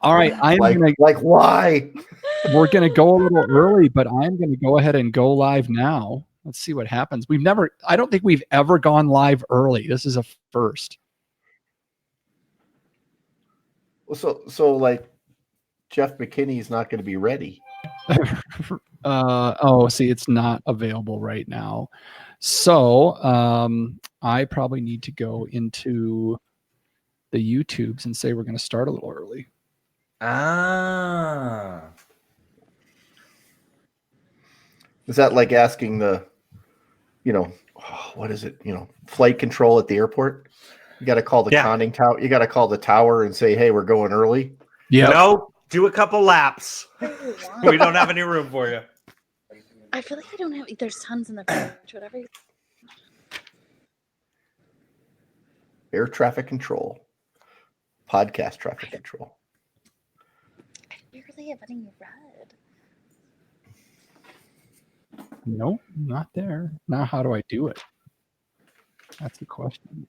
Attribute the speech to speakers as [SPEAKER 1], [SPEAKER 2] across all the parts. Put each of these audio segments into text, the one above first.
[SPEAKER 1] All right.
[SPEAKER 2] Why?
[SPEAKER 1] We're going to go a little early, but I'm going to go ahead and go live now. Let's see what happens. I don't think we've ever gone live early. This is a first.
[SPEAKER 2] So like Jeff McKinney's not going to be ready.
[SPEAKER 1] See, it's not available right now. So I probably need to go into the YouTubes and say we're going to start a little early.
[SPEAKER 2] Is that like asking the, what is it? Flight control at the airport? You got to call the conning tower. You got to call the tower and say, "Hey, we're going early."
[SPEAKER 3] Yeah. No, do a couple laps. We don't have any room for you.
[SPEAKER 4] I feel like I don't have. There's tons in the fridge. Whatever.
[SPEAKER 2] Air traffic control. Podcast traffic control.
[SPEAKER 4] I barely have any red.
[SPEAKER 1] No, not there. Now, how do I do it? That's the question.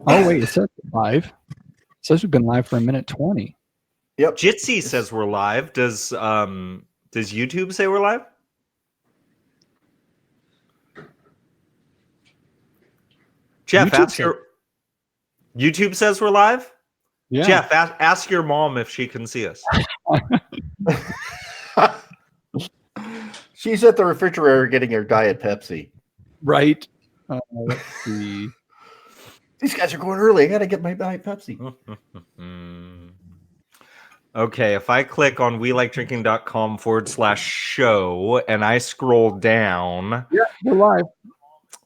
[SPEAKER 1] Oh, wait, it says live. It says we've been live for 1:20.
[SPEAKER 2] Yep.
[SPEAKER 3] Jitsi says we're live. Does YouTube say we're live? Jeff, YouTube says we're live?
[SPEAKER 1] Yeah.
[SPEAKER 3] Jeff, ask your mom if she can see us.
[SPEAKER 2] She's at the refrigerator getting her Diet Pepsi.
[SPEAKER 1] Right. Let's see.
[SPEAKER 2] These guys are going early. I got to get my Diet Pepsi.
[SPEAKER 3] Okay, if I click on welikedrinking.com/show and I scroll down.
[SPEAKER 1] Yeah, we're live.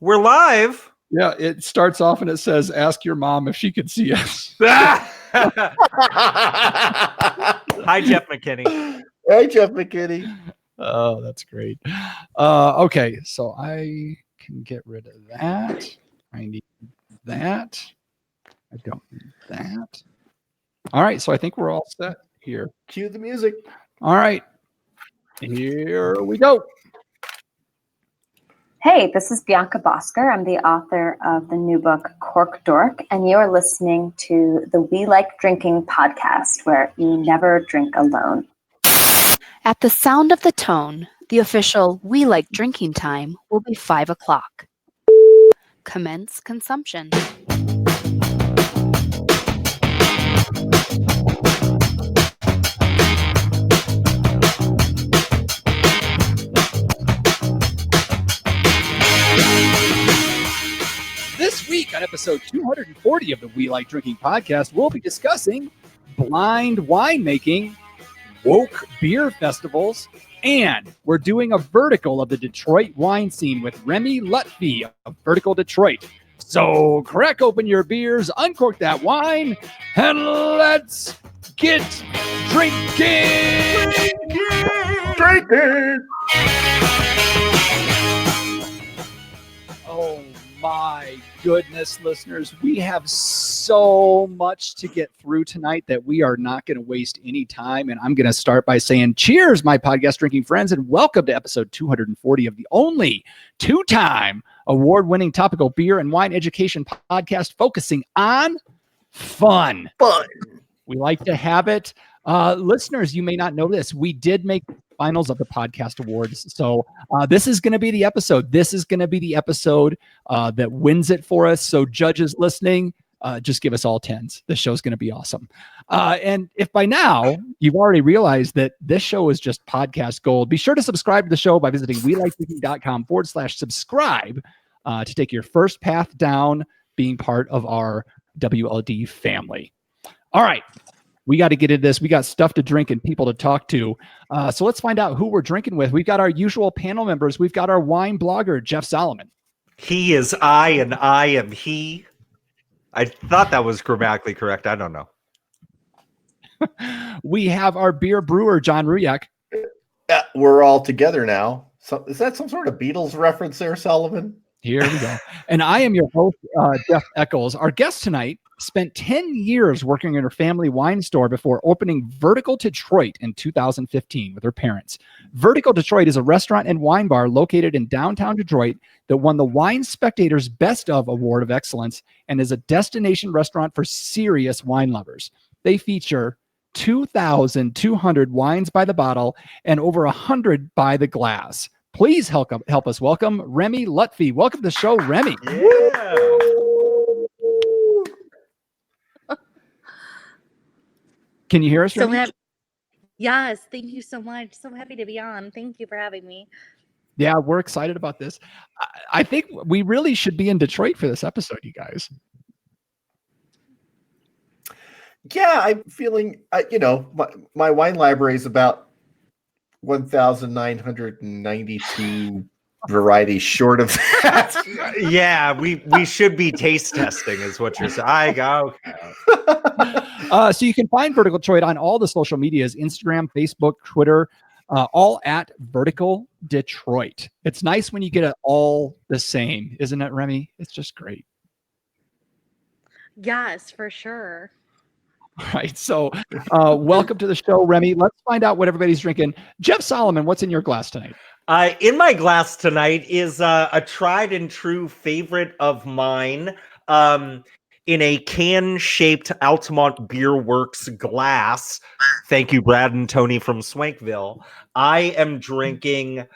[SPEAKER 3] We're live?
[SPEAKER 1] Yeah, it starts off and it says, ask your mom if she could see us.
[SPEAKER 3] Hi, Jeff McKinney.
[SPEAKER 2] Hey, Jeff McKinney.
[SPEAKER 1] Oh, that's great. Okay, so I can get rid of that. I need that. I don't need that. All right, so I think we're all set here.
[SPEAKER 2] Cue the music.
[SPEAKER 1] All right, here we go.
[SPEAKER 5] Hey, this is Bianca Bosker. I'm the author of the new book, Cork Dork, and you're listening to the We Like Drinking podcast, where you never drink alone.
[SPEAKER 6] At the sound of the tone, the official We Like Drinking time will be 5 o'clock. Commence consumption.
[SPEAKER 1] This week on episode 240 of the We Like Drinking podcast, we'll be discussing blind winemaking, woke beer festivals, and we're doing a vertical of the Detroit wine scene with Remy Lufty of Vertical Detroit. So crack open your beers, uncork that wine, and let's get drinking! Drinking! Oh my goodness, listeners, we have so much to get through tonight that we are not going to waste any time. And I'm going to start by saying cheers, my podcast drinking friends, and welcome to episode 240 of the only two-time award-winning topical beer and wine education podcast focusing on fun. We like to have it. Listeners, you may not know this. We did make finals of the podcast awards. So this is going to be the episode. This is going to be the episode that wins it for us. So judges listening, just give us all 10s. This show's going to be awesome. And if by now you've already realized that this show is just podcast gold, be sure to subscribe to the show by visiting welikedrinking.com/subscribe to take your first path down being part of our WLD family. All right. We got to get into this. We got stuff to drink and people to talk to. So let's find out who we're drinking with. We've got our usual panel members. We've got our wine blogger, Jeff Solomon.
[SPEAKER 3] He is I and I am he. I thought that was grammatically correct. I don't know.
[SPEAKER 1] We have our beer brewer, John Ruyak.
[SPEAKER 2] We're all together now. So is that some sort of Beatles reference there, Sullivan?
[SPEAKER 1] Here we go. And I am your host, Jeff Eccles. Our guest tonight spent 10 years working in her family wine store before opening Vertical Detroit in 2015 with her parents. Vertical Detroit is a restaurant and wine bar located in downtown Detroit that won the Wine Spectator's Best of Award of Excellence and is a destination restaurant for serious wine lovers. They feature 2,200 wines by the bottle and over 100 by the glass. Please help us welcome Remy Lutfy. Welcome to the show, Remy.
[SPEAKER 3] Yeah.
[SPEAKER 1] Can you hear us,
[SPEAKER 4] So
[SPEAKER 1] Remy?
[SPEAKER 4] yes, thank you so much. So happy to be on. Thank you for having me.
[SPEAKER 1] Yeah, we're excited about this. I think we really should be in Detroit for this episode, you guys.
[SPEAKER 2] Yeah, I'm feeling, my wine library is about 1,992 varieties short of that.
[SPEAKER 3] Yeah, we should be taste testing, is what you're saying. I go.
[SPEAKER 1] So you can find Vertical Detroit on all the social medias, Instagram, Facebook, Twitter, all at Vertical Detroit. It's nice when you get it all the same, isn't it, Remy? It's just great.
[SPEAKER 4] Yes, for sure.
[SPEAKER 1] All right. So welcome to the show, Remy. Let's find out what everybody's drinking. Jeff Solomon, what's in your glass tonight?
[SPEAKER 3] In my glass tonight is a tried and true favorite of mine. In a can-shaped Altamont Beer Works glass. Thank you, Brad and Tony from Swankville. I am drinking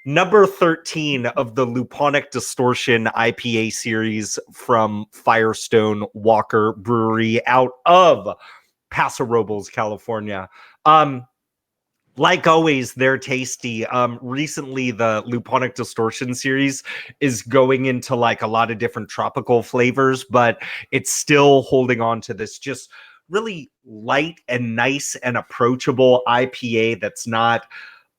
[SPEAKER 3] number 13 of the Luponic Distortion IPA series from Firestone Walker Brewery out of Paso Robles, California. Like always, they're tasty. Recently, the Luponic Distortion series is going into like a lot of different tropical flavors, but it's still holding on to this just really light and nice and approachable IPA that's not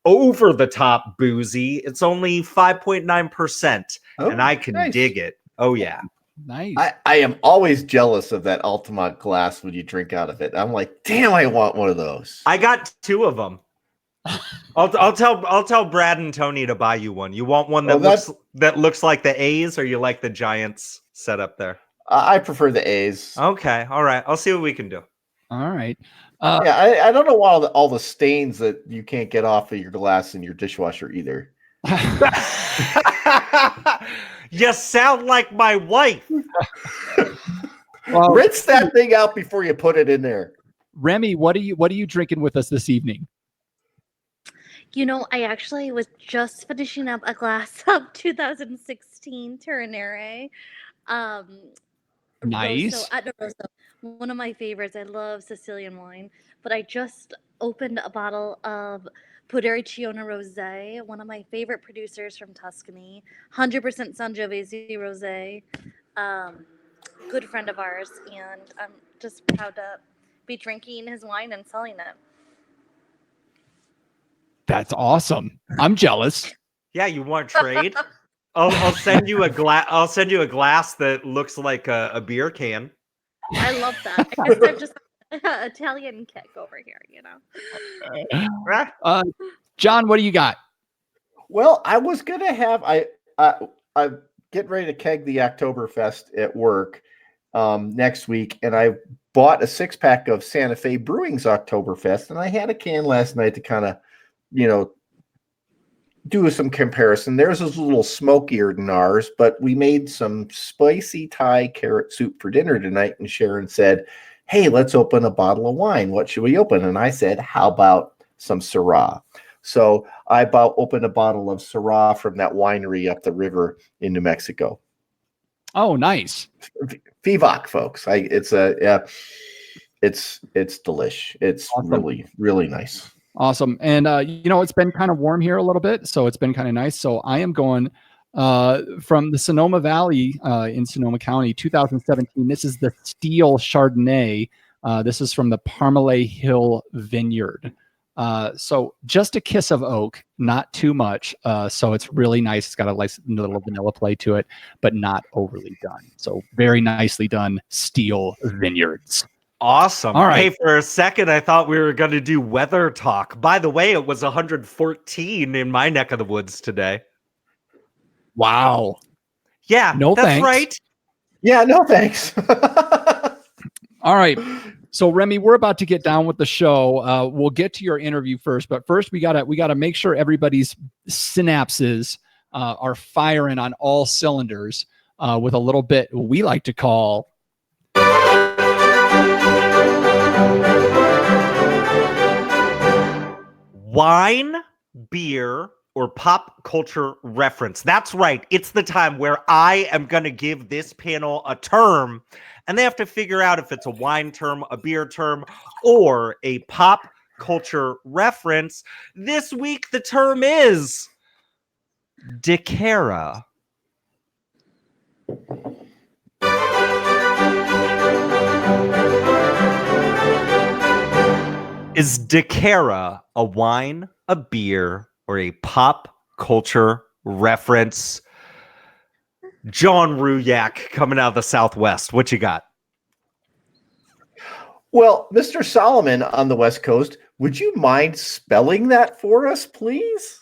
[SPEAKER 3] over the top boozy. It's only 5.9%, and I can dig it. Oh, yeah.
[SPEAKER 1] Nice.
[SPEAKER 2] I am always jealous of that Altamont glass when you drink out of it. I'm like, damn, I want one of those.
[SPEAKER 3] I got 2 of them. I'll tell Brad and Tony to buy you one. You want one that looks like the A's, or you like the Giants setup there?
[SPEAKER 2] I prefer the A's.
[SPEAKER 3] Okay, all right. I'll see what we can do.
[SPEAKER 1] All right.
[SPEAKER 2] Yeah, I don't know all the stains that you can't get off of your glass in your dishwasher either.
[SPEAKER 3] You sound like my wife.
[SPEAKER 1] Well,
[SPEAKER 2] rinse that thing out before you put it in there.
[SPEAKER 1] Remy, what are you drinking with us this evening?
[SPEAKER 4] You know, I actually was just finishing up a glass of 2016 Terranere.
[SPEAKER 1] Nice.
[SPEAKER 4] Rosso, one of my favorites. I love Sicilian wine, but I just opened a bottle of Pudericiona Rosé, one of my favorite producers from Tuscany, 100% Sangiovese Rosé, good friend of ours, and I'm just proud to be drinking his wine and selling it.
[SPEAKER 1] That's awesome. I'm jealous.
[SPEAKER 3] Yeah, you want to trade? I'll send you a glass. I'll send you a glass that looks like a beer can.
[SPEAKER 4] I love that. I guess I'm just Italian kick over here, you know.
[SPEAKER 1] John, what do you got?
[SPEAKER 2] Well, I was gonna have I'm getting ready to keg the Oktoberfest at work next week, and I bought a 6-pack of Santa Fe Brewing's Oktoberfest, and I had a can last night to kind of, do some comparison. Theirs is a little smokier than ours, but we made some spicy Thai carrot soup for dinner tonight, and Sharon said, hey, let's open a bottle of wine. What should we open? And I said, how about some Syrah? So I opened a bottle of Syrah from that winery up the river in New Mexico.
[SPEAKER 1] Oh, nice.
[SPEAKER 2] Vivac, folks. It's delish. It's awesome. Really, really nice.
[SPEAKER 1] Awesome. And, it's been kind of warm here a little bit, so it's been kind of nice. So I am going from the Sonoma Valley in Sonoma County, 2017. This is the Steel Chardonnay. This is from the Parmalee Hill Vineyard. So just a kiss of oak, not too much. So it's really nice. It's got a nice little vanilla play to it, but not overly done. So very nicely done Steel Vineyards.
[SPEAKER 3] Awesome.
[SPEAKER 1] All right.
[SPEAKER 3] Hey, for a second, I thought we were going to do weather talk. By the way, it was 114 in my neck of the woods today.
[SPEAKER 1] Wow.
[SPEAKER 3] Yeah,
[SPEAKER 1] No
[SPEAKER 3] that's
[SPEAKER 1] thanks.
[SPEAKER 3] right.
[SPEAKER 2] Yeah, no thanks.
[SPEAKER 1] All right. So Remy, we're about to get down with the show. We'll get to your interview first, but first we gotta make sure everybody's synapses are firing on all cylinders with a little bit we like to call
[SPEAKER 3] Wine, beer, or pop culture reference. That's right. It's the time where I am going to give this panel a term, and they have to figure out if it's a wine term, a beer term, or a pop culture reference. This week, the term is Decara. Is Decara a wine, a beer, or a pop culture reference? John Ruyak coming out of the Southwest. What you got?
[SPEAKER 2] Well, Mr. Solomon on the West Coast, would you mind spelling that for us, please?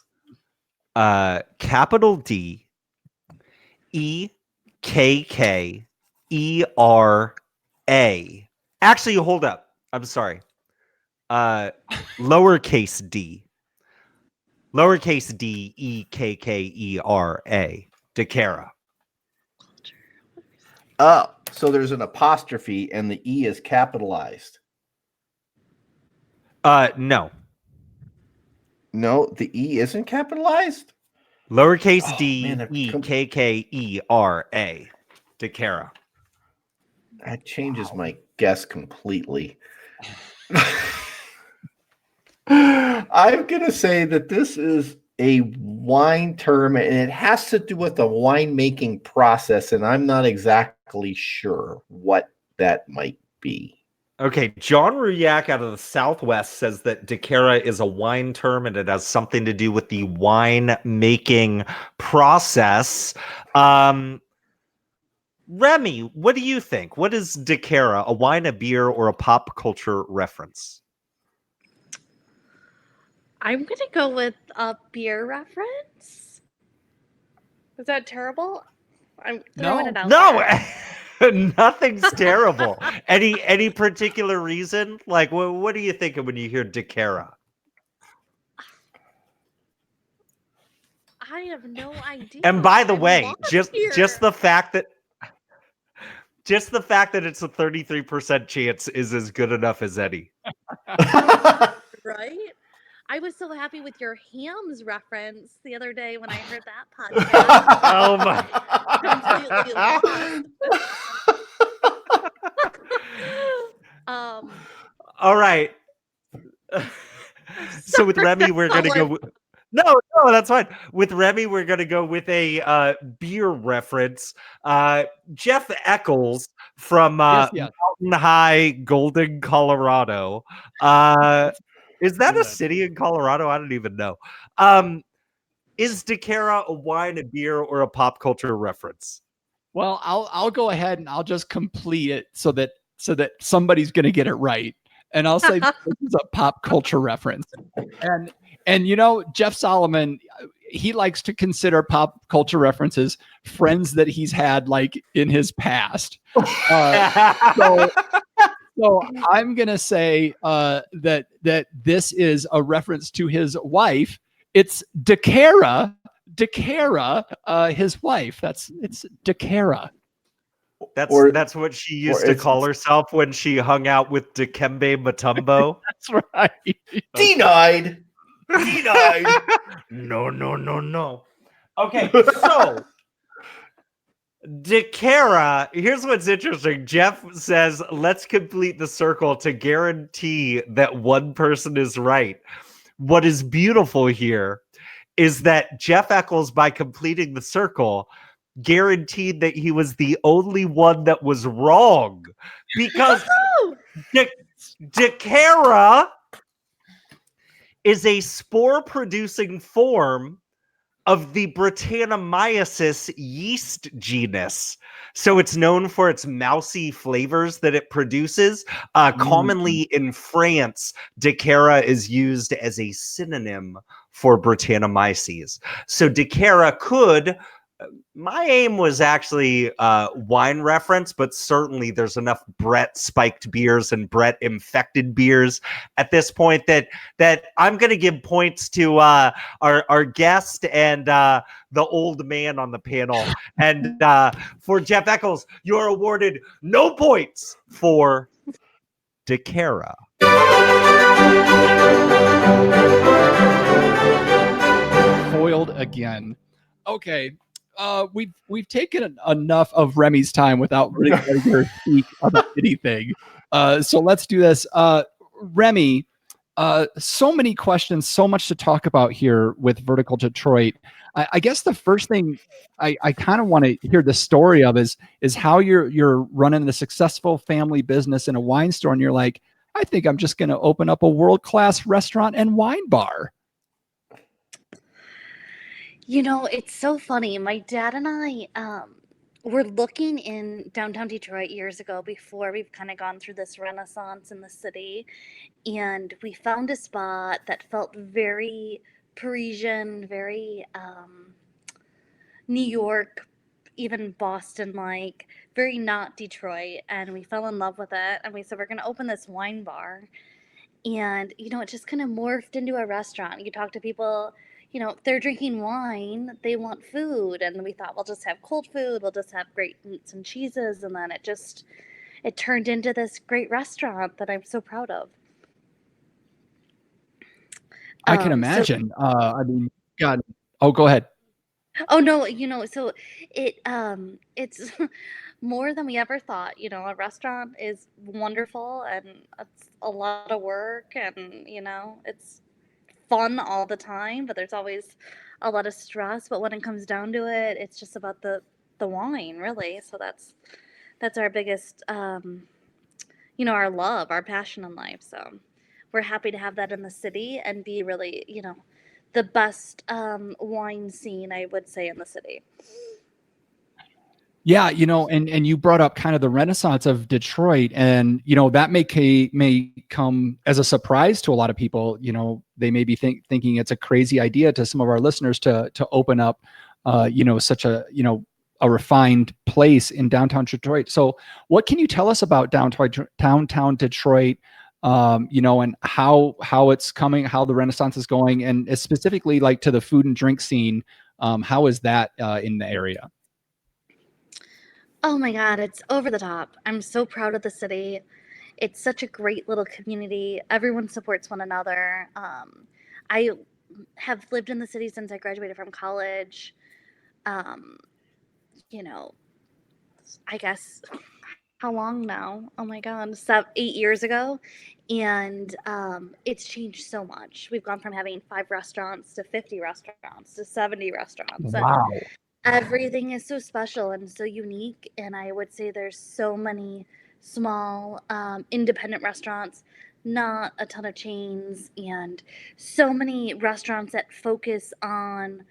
[SPEAKER 3] Capital D EKKERA. Actually, hold up. I'm sorry. Lowercase d. Lowercase d EKKERA. Decara.
[SPEAKER 2] Oh, so there's an apostrophe and the E is capitalized.
[SPEAKER 3] No.
[SPEAKER 2] No, the E isn't capitalized?
[SPEAKER 3] Lowercase d
[SPEAKER 2] man,
[SPEAKER 3] EKKERA. Decara.
[SPEAKER 2] That changes my guess completely. I'm going to say that this is a wine term and it has to do with the winemaking process, and I'm not exactly sure what that might be.
[SPEAKER 3] Okay, John Ruyak out of the Southwest says that Decara is a wine term and it has something to do with the wine making process. Remy, what do you think? What is Decara, a wine, a beer, or a pop culture reference?
[SPEAKER 4] I'm going to go with a beer reference. Is that terrible? I'm throwing it out there.
[SPEAKER 3] Nothing's terrible. Any particular reason? Like, what are you thinking when you hear Decara?
[SPEAKER 4] I have no idea.
[SPEAKER 3] And by the
[SPEAKER 4] I'm
[SPEAKER 3] way,
[SPEAKER 4] lost
[SPEAKER 3] just
[SPEAKER 4] here.
[SPEAKER 3] the fact that it's a 33% chance is as good enough as any.
[SPEAKER 4] Right? I was so happy with your hams reference the other day when I heard that podcast.
[SPEAKER 3] Oh my!
[SPEAKER 4] Completely lost.
[SPEAKER 3] All right. So with Remy, we're gonna go. No, that's fine. With Remy, we're gonna go with a beer reference. Jeff Eccles from Mountain High, Golden, Colorado. Is that a city in Colorado? I don't even know. Is Decara a wine, a beer, or a pop culture reference?
[SPEAKER 1] Well, I'll go ahead and I'll just complete it so that somebody's going to get it right, and I'll say this is a pop culture reference. And you know, Jeff Solomon, he likes to consider pop culture references friends that he's had like in his past. So I'm gonna say that this is a reference to his wife. It's Decara, his wife. It's Decara.
[SPEAKER 3] That's what she used to call herself when she hung out with Dikembe Mutombo.
[SPEAKER 1] That's right.
[SPEAKER 2] Denied.
[SPEAKER 3] No. Okay, so Decara, here's what's interesting. Jeff says, let's complete the circle to guarantee that one person is right. What is beautiful here is that Jeff Eccles, by completing the circle, guaranteed that he was the only one that was wrong. Because Decara is a spore-producing form of the Brettanomyces yeast genus. So it's known for its mousy flavors that it produces. Commonly in France, Decara is used as a synonym for Brettanomyces. So Decara could My aim was actually wine reference, but certainly there's enough Brett spiked beers and Brett infected beers at this point that I'm going to give points to our guest and the old man on the panel. And for Jeff Eccles, you're awarded no points for DeCara.
[SPEAKER 1] Foiled again. Okay. We've taken enough of Remy's time without really letting her speak about anything. So let's do this. Remy, so many questions, so much to talk about here with Vertical Detroit. I guess the first thing I kind of want to hear the story of is how you're running the successful family business in a wine store, and you're like, I think I'm just going to open up a world-class restaurant and wine bar.
[SPEAKER 4] You know, it's so funny. My dad and I were looking in downtown Detroit years ago before we've kind of gone through this renaissance in the city. And we found a spot that felt very Parisian, very New York, even Boston-like, very not Detroit. And we fell in love with it. And we said, we're going to open this wine bar. And, you know, it just kind of morphed into a restaurant. You talk to people, you know, if they're drinking wine, they want food. And we thought, we'll just have cold food. We'll just have great meats and cheeses. And then it turned into this great restaurant that I'm so proud of.
[SPEAKER 1] I can imagine. I mean, God. Oh, go ahead.
[SPEAKER 4] Oh no, you know, so it's more than we ever thought. You know, a restaurant is wonderful and it's a lot of work and, you know, it's fun all the time, but there's always a lot of stress. But when it comes down to it, it's just about the wine, really. So that's our biggest you know, our love, our passion in life. So we're happy to have that in the city and be really, you know, the best wine scene, I would say, in the city.
[SPEAKER 1] Yeah, you know, and you brought up kind of the renaissance of Detroit, and you know that may come as a surprise to a lot of people. You know, they may be thinking it's a crazy idea to some of our listeners to open up, you know, such a a refined place in downtown Detroit. So, what can you tell us about downtown Detroit? You know, and how it's coming, how the renaissance is going, and specifically like to the food and drink scene. How is that in the area?
[SPEAKER 4] Oh my God, it's over the top. I'm so proud of the city. It's such a great little community. Everyone supports one another. I have lived in the city since I graduated from college. You know, I guess how long now? Oh my God, 8 years ago. And it's changed so much. We've gone from having 5 restaurants to 50 restaurants to 70 restaurants.
[SPEAKER 1] Wow.
[SPEAKER 4] And everything is so special and so unique. And I would say there's so many small independent restaurants, not a ton of chains, and so many restaurants that focus on,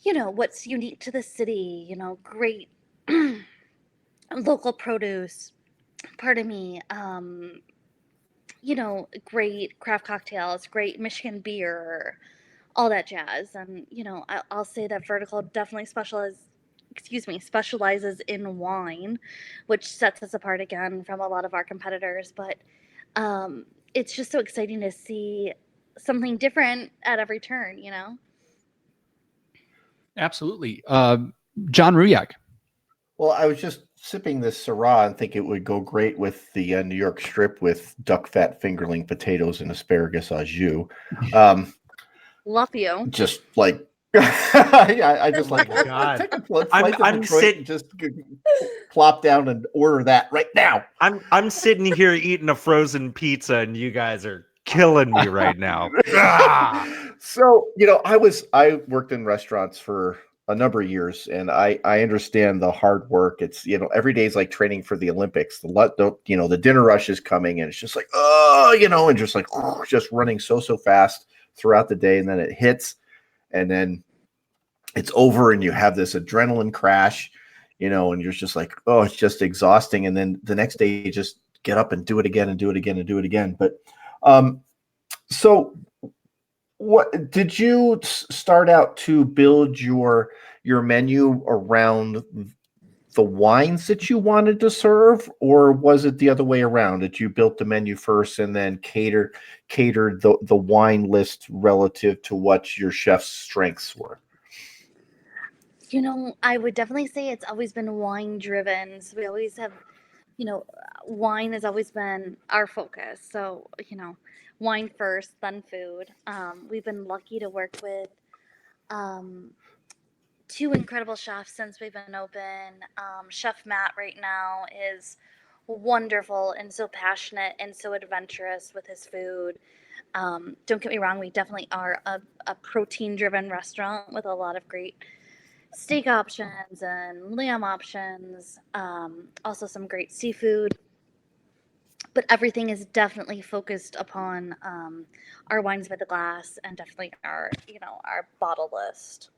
[SPEAKER 4] you know, what's unique to the city, you know, great local produce, pardon me, you know, great craft cocktails, great Michigan beer, all that jazz. And, you know, I'll say that Vertical definitely specializes in wine, which sets us apart again from a lot of our competitors. But it's just so exciting to see something different at every turn, you know?
[SPEAKER 1] Absolutely. John Ruyak.
[SPEAKER 2] Well, I was just sipping this Syrah and think it would go great with the New York strip with duck fat fingerling potatoes and asparagus au jus.
[SPEAKER 4] Love you.
[SPEAKER 2] Just like, I just like,
[SPEAKER 3] God.
[SPEAKER 2] take a flight to Detroit and just plop down and order that right now.
[SPEAKER 3] I'm sitting here eating a frozen pizza and you guys are killing me right now.
[SPEAKER 2] So, you know, I worked in restaurants for a number of years, and I understand the hard work. It's, you know, every day is like training for the Olympics. The dinner rush is coming, and it's just like, oh, you know, and just like just running so fast throughout the day, and then it hits, and then it's over, and you have this adrenaline crash, you know, and you're just like, oh, it's just exhausting, and then the next day you just get up and do it again and do it again and do it again. But so what did you start out to build your your menu around the wines that you wanted to serve, or was it the other way around, that you built the menu first and then catered the wine list relative to what your chef's strengths were?
[SPEAKER 4] I would definitely say it's always been wine driven. So we always have, wine has always been our focus. So, wine first, then food. We've been lucky to work with um, two incredible chefs since we've been open. Chef Matt right now is wonderful and so passionate and so adventurous with his food. Don't get me wrong, we definitely are a protein driven restaurant with a lot of great steak options and lamb options, also some great seafood. But everything is definitely focused upon our wines by the glass and definitely our bottle list.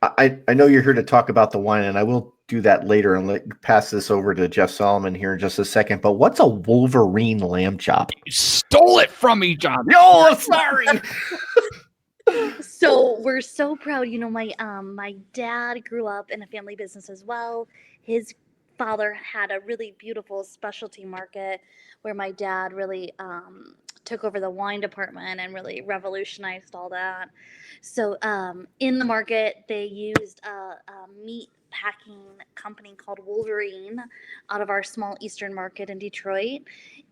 [SPEAKER 2] I know you're here to talk about the wine, and I will do that later and pass this over to Jeff Solomon here in just a second. But what's a Wolverine lamb chop?
[SPEAKER 1] You stole it from me, John.
[SPEAKER 2] Oh, sorry.
[SPEAKER 4] So we're so proud. My dad grew up in a family business as well. His father had a really beautiful specialty market where my dad really took over the wine department and really revolutionized all that. So in the market, they used a meat packing company called Wolverine out of our small Eastern market in Detroit.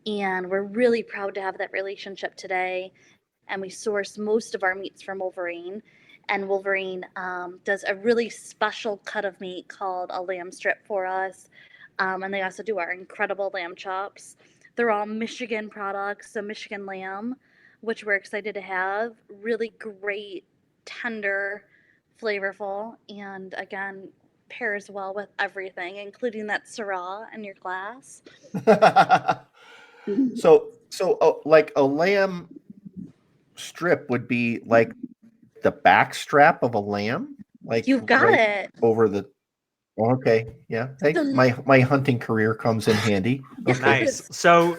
[SPEAKER 4] And we're really proud to have that relationship today. And we source most of our meats from Wolverine. And Wolverine does a really special cut of meat called a lamb strip for us. And they also do our incredible lamb chops. They're all Michigan products, so Michigan lamb, which we're excited to have. Really great, tender, flavorful, and again, pairs well with everything, including that Syrah in your glass.
[SPEAKER 2] So like a lamb strip would be like the back strap of a lamb, like
[SPEAKER 4] You've got it
[SPEAKER 2] over the. Okay, yeah. My hunting career comes in handy. Okay.
[SPEAKER 3] Nice. So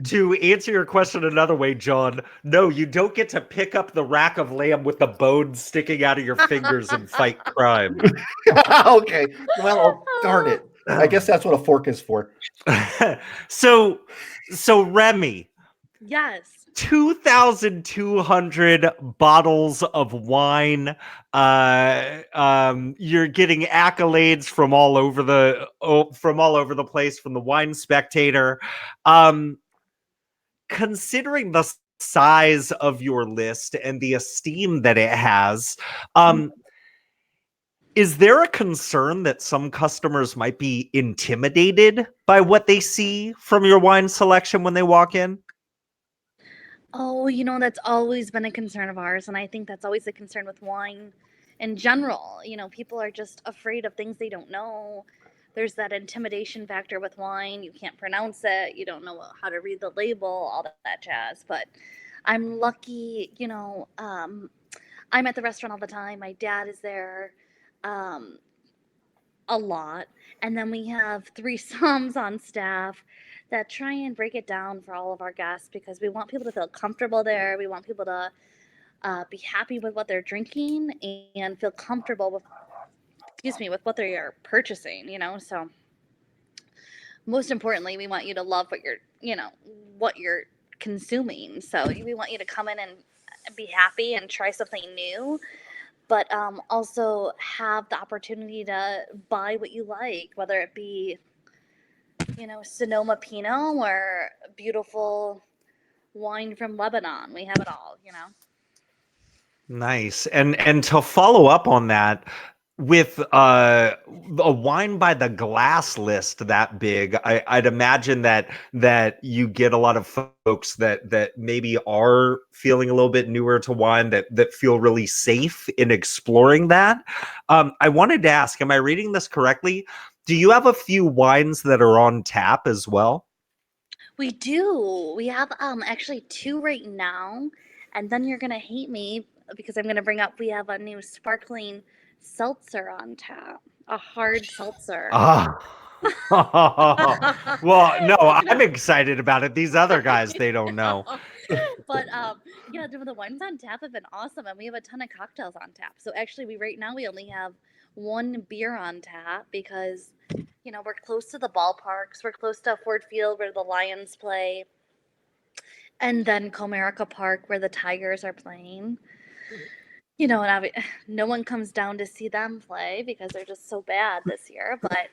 [SPEAKER 3] to answer your question another way, John, no, you don't get to pick up the rack of lamb with the bones sticking out of your fingers and fight crime.
[SPEAKER 2] Okay. Well, darn it. I guess that's what a fork is for.
[SPEAKER 3] So Remy.
[SPEAKER 4] Yes.
[SPEAKER 3] 2,200 bottles of wine. You're getting accolades from all over the place, from the Wine Spectator. Considering the size of your list and the esteem that it has, is there a concern that some customers might be intimidated by what they see from your wine selection when they walk in?
[SPEAKER 4] Oh, that's always been a concern of ours, and I think that's always a concern with wine in general. People are just afraid of things they don't know. There's that intimidation factor with wine. You can't pronounce it. You don't know how to read the label, all that jazz. But I'm lucky, I'm at the restaurant all the time. My dad is there a lot. And then we have 3 somms on staff that try and break it down for all of our guests because we want people to feel comfortable there. We want people to be happy with what they're drinking and feel comfortable with what they're purchasing, So most importantly, we want you to love what you're consuming. So we want you to come in and be happy and try something new, but also have the opportunity to buy what you like, whether it be Sonoma Pinot or beautiful wine from Lebanon. We have it all,
[SPEAKER 3] Nice. And to follow up on that, with a wine by the glass list that big, I'd imagine that you get a lot of folks that maybe are feeling a little bit newer to wine, that feel really safe in exploring that. I wanted to ask, am I reading this correctly? Do you have a few wines that are on tap as well?
[SPEAKER 4] We do. We have actually 2 right now, and then you're gonna hate me because I'm gonna bring up we have a new sparkling seltzer on tap, a hard seltzer.
[SPEAKER 3] Well, no, I'm excited about it. These other guys, they don't know.
[SPEAKER 4] But yeah, the wines on tap have been awesome, and we have a ton of cocktails on tap. So actually, right now we only have one beer on tap because we're close to the ballparks, we're close to Ford Field where the Lions play, and then Comerica Park where the Tigers are playing. And no one comes down to see them play because they're just so bad this year. But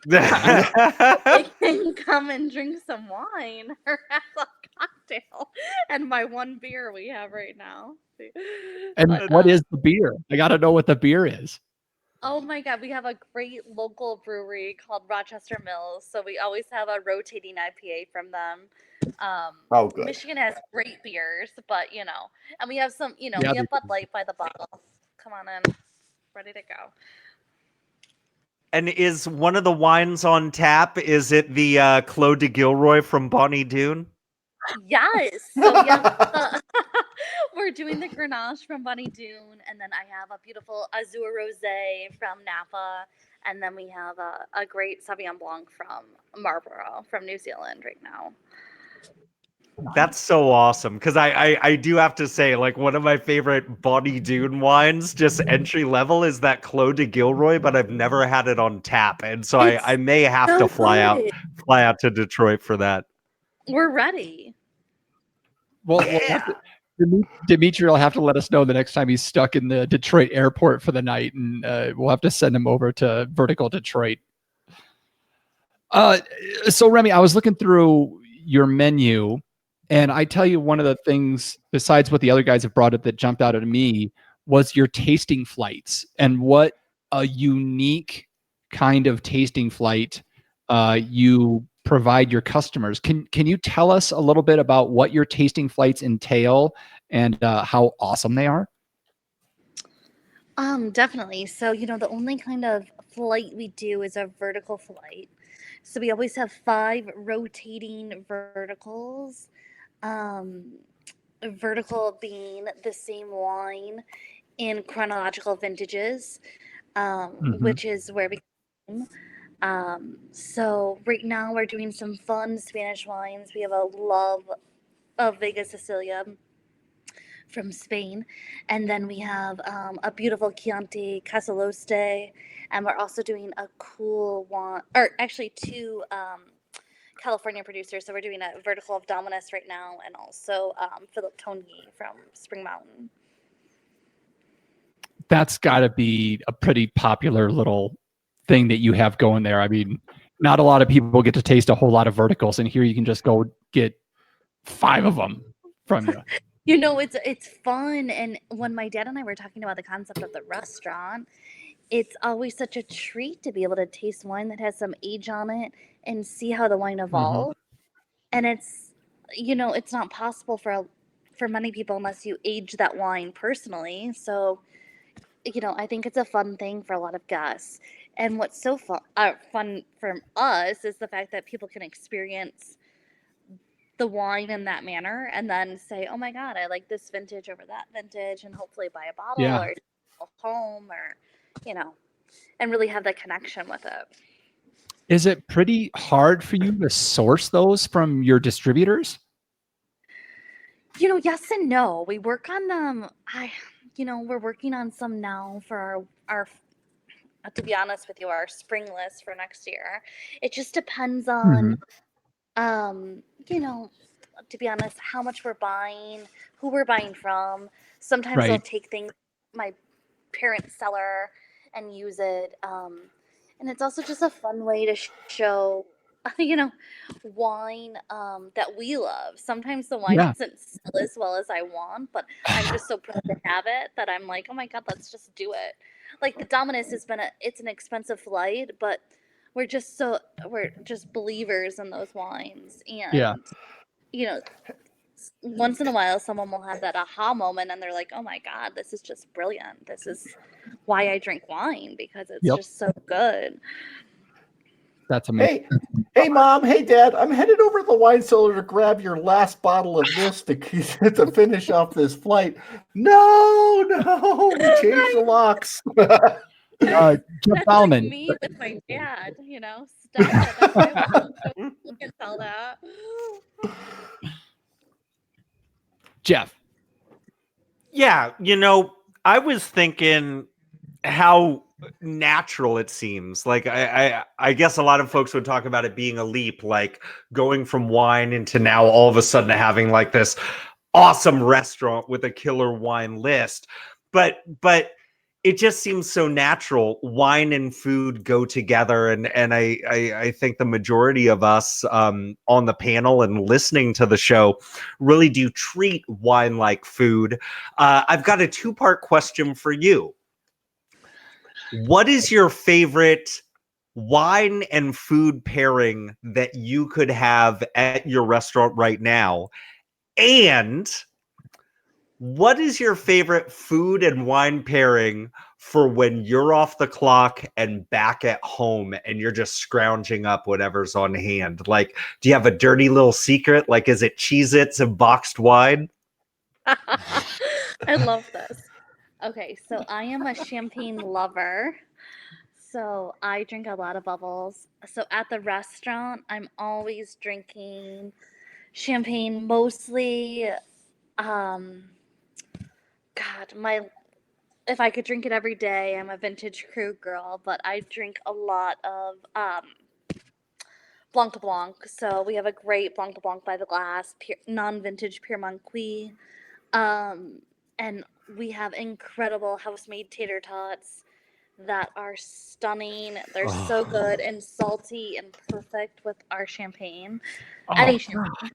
[SPEAKER 4] they can come and drink some wine or have a cocktail and my one beer we have right now.
[SPEAKER 1] And
[SPEAKER 4] But,
[SPEAKER 1] what is the beer? I got to know what the beer is.
[SPEAKER 4] Oh my God, we have a great local brewery called Rochester Mills. So we always have a rotating IPA from them.
[SPEAKER 2] Oh, good.
[SPEAKER 4] Michigan has great beers, but and we have some,
[SPEAKER 1] Yeah,
[SPEAKER 4] we
[SPEAKER 1] they
[SPEAKER 4] have Bud
[SPEAKER 1] do.
[SPEAKER 4] Light by the bottle. Come on in, ready to go.
[SPEAKER 3] And is one of the wines on tap? Is it the Clos de Gilroy from Bonnie Doon?
[SPEAKER 4] Yes. So yeah, we're doing the Grenache from Bonnie Doon, and then I have a beautiful Azure Rosé from Napa, and then we have a great Sauvignon Blanc from Marlborough from New Zealand right now.
[SPEAKER 3] That's so awesome, because I do have to say, like, one of my favorite Bonnie Doon wines, just entry level, is that Clos de Gilroy, but I've never had it on tap, and so I may have
[SPEAKER 4] so
[SPEAKER 3] to fly out to Detroit for that.
[SPEAKER 4] We're ready.
[SPEAKER 1] Well, Dimitri will have to let us know the next time he's stuck in the Detroit airport for the night, and we'll have to send him over to Vertical Detroit. So Remy, I was looking through your menu, and I tell you, one of the things besides what the other guys have brought up that jumped out at me was your tasting flights, and what a unique kind of tasting flight you provide your customers. Can you tell us a little bit about what your tasting flights entail and how awesome they are?
[SPEAKER 4] Definitely. So, the only kind of flight we do is a vertical flight. So we always have 5 rotating verticals. Vertical being the same wine in chronological vintages, which is where we came. So right now we're doing some fun Spanish wines. We have a love of Vega Sicilia from Spain, and then we have a beautiful Chianti Casaloste, and we're also doing a cool one, or actually 2 California producers. So we're doing a vertical of Dominus right now, and also Philip Tongi from Spring Mountain.
[SPEAKER 1] That's got to be a pretty popular little thing that you have going there. I mean, not a lot of people get to taste a whole lot of verticals, and here you can just go get 5 of them from you.
[SPEAKER 4] It's fun. And when my dad and I were talking about the concept of the restaurant, it's always such a treat to be able to taste wine that has some age on it and see how the wine evolves. And it's not possible for many people unless you age that wine personally. So I think it's a fun thing for a lot of guests. And what's so fun for us is the fact that people can experience the wine in that manner and then say, oh my God, I like this vintage over that vintage, and hopefully buy a bottle or home, or and really have that connection with it.
[SPEAKER 1] Is it pretty hard for you to source those from your distributors?
[SPEAKER 4] Yes and no. We work on them. We're working on some now for our to be honest with you, our spring list for next year. It just depends on to be honest, how much we're buying, who we're buying from. Sometimes they'll take things, my parents' cellar, and use it. And it's also just a fun way to show, wine that we love. Sometimes the wine doesn't sell as well as I want, but I'm just so proud to have it that I'm like, oh my God, let's just do it. Like the Dominus it's an expensive flight, but we're just believers in those wines. And, once in a while, someone will have that aha moment and they're like, oh my God, this is just brilliant. This is why I drink wine, because it's just so good.
[SPEAKER 1] That's amazing.
[SPEAKER 2] Hey, Mom. Hey, Dad. I'm headed over to the wine cellar to grab your last bottle of this to finish off this flight. No, we changed the locks.
[SPEAKER 1] That's
[SPEAKER 4] like me with my dad, Stop it. You can tell that.
[SPEAKER 1] Jeff.
[SPEAKER 3] Yeah, I was thinking how natural it seems. Like I guess a lot of folks would talk about it being a leap, like going from wine into now all of a sudden having like this awesome restaurant with a killer wine list. But it just seems so natural. Wine and food go together, and I think the majority of us on the panel and listening to the show really do treat wine like food. I've got a two-part question for you. What is your favorite wine and food pairing that you could have at your restaurant right now? And what is your favorite food and wine pairing for when you're off the clock and back at home and you're just scrounging up whatever's on hand? Like, do you have a dirty little secret? Like, is it Cheez-Its and boxed wine?
[SPEAKER 4] I love this. Okay, so I am a champagne lover. So I drink a lot of bubbles. So at the restaurant, I'm always drinking champagne, mostly if I could drink it every day, I'm a vintage crew girl, but I drink a lot of Blanc de Blanc. So we have a great Blanc de Blanc by the glass, non-vintage Pure Moncuis. And we have incredible house-made tater tots that are stunning. They're so good and salty and perfect with our champagne. Any champagne.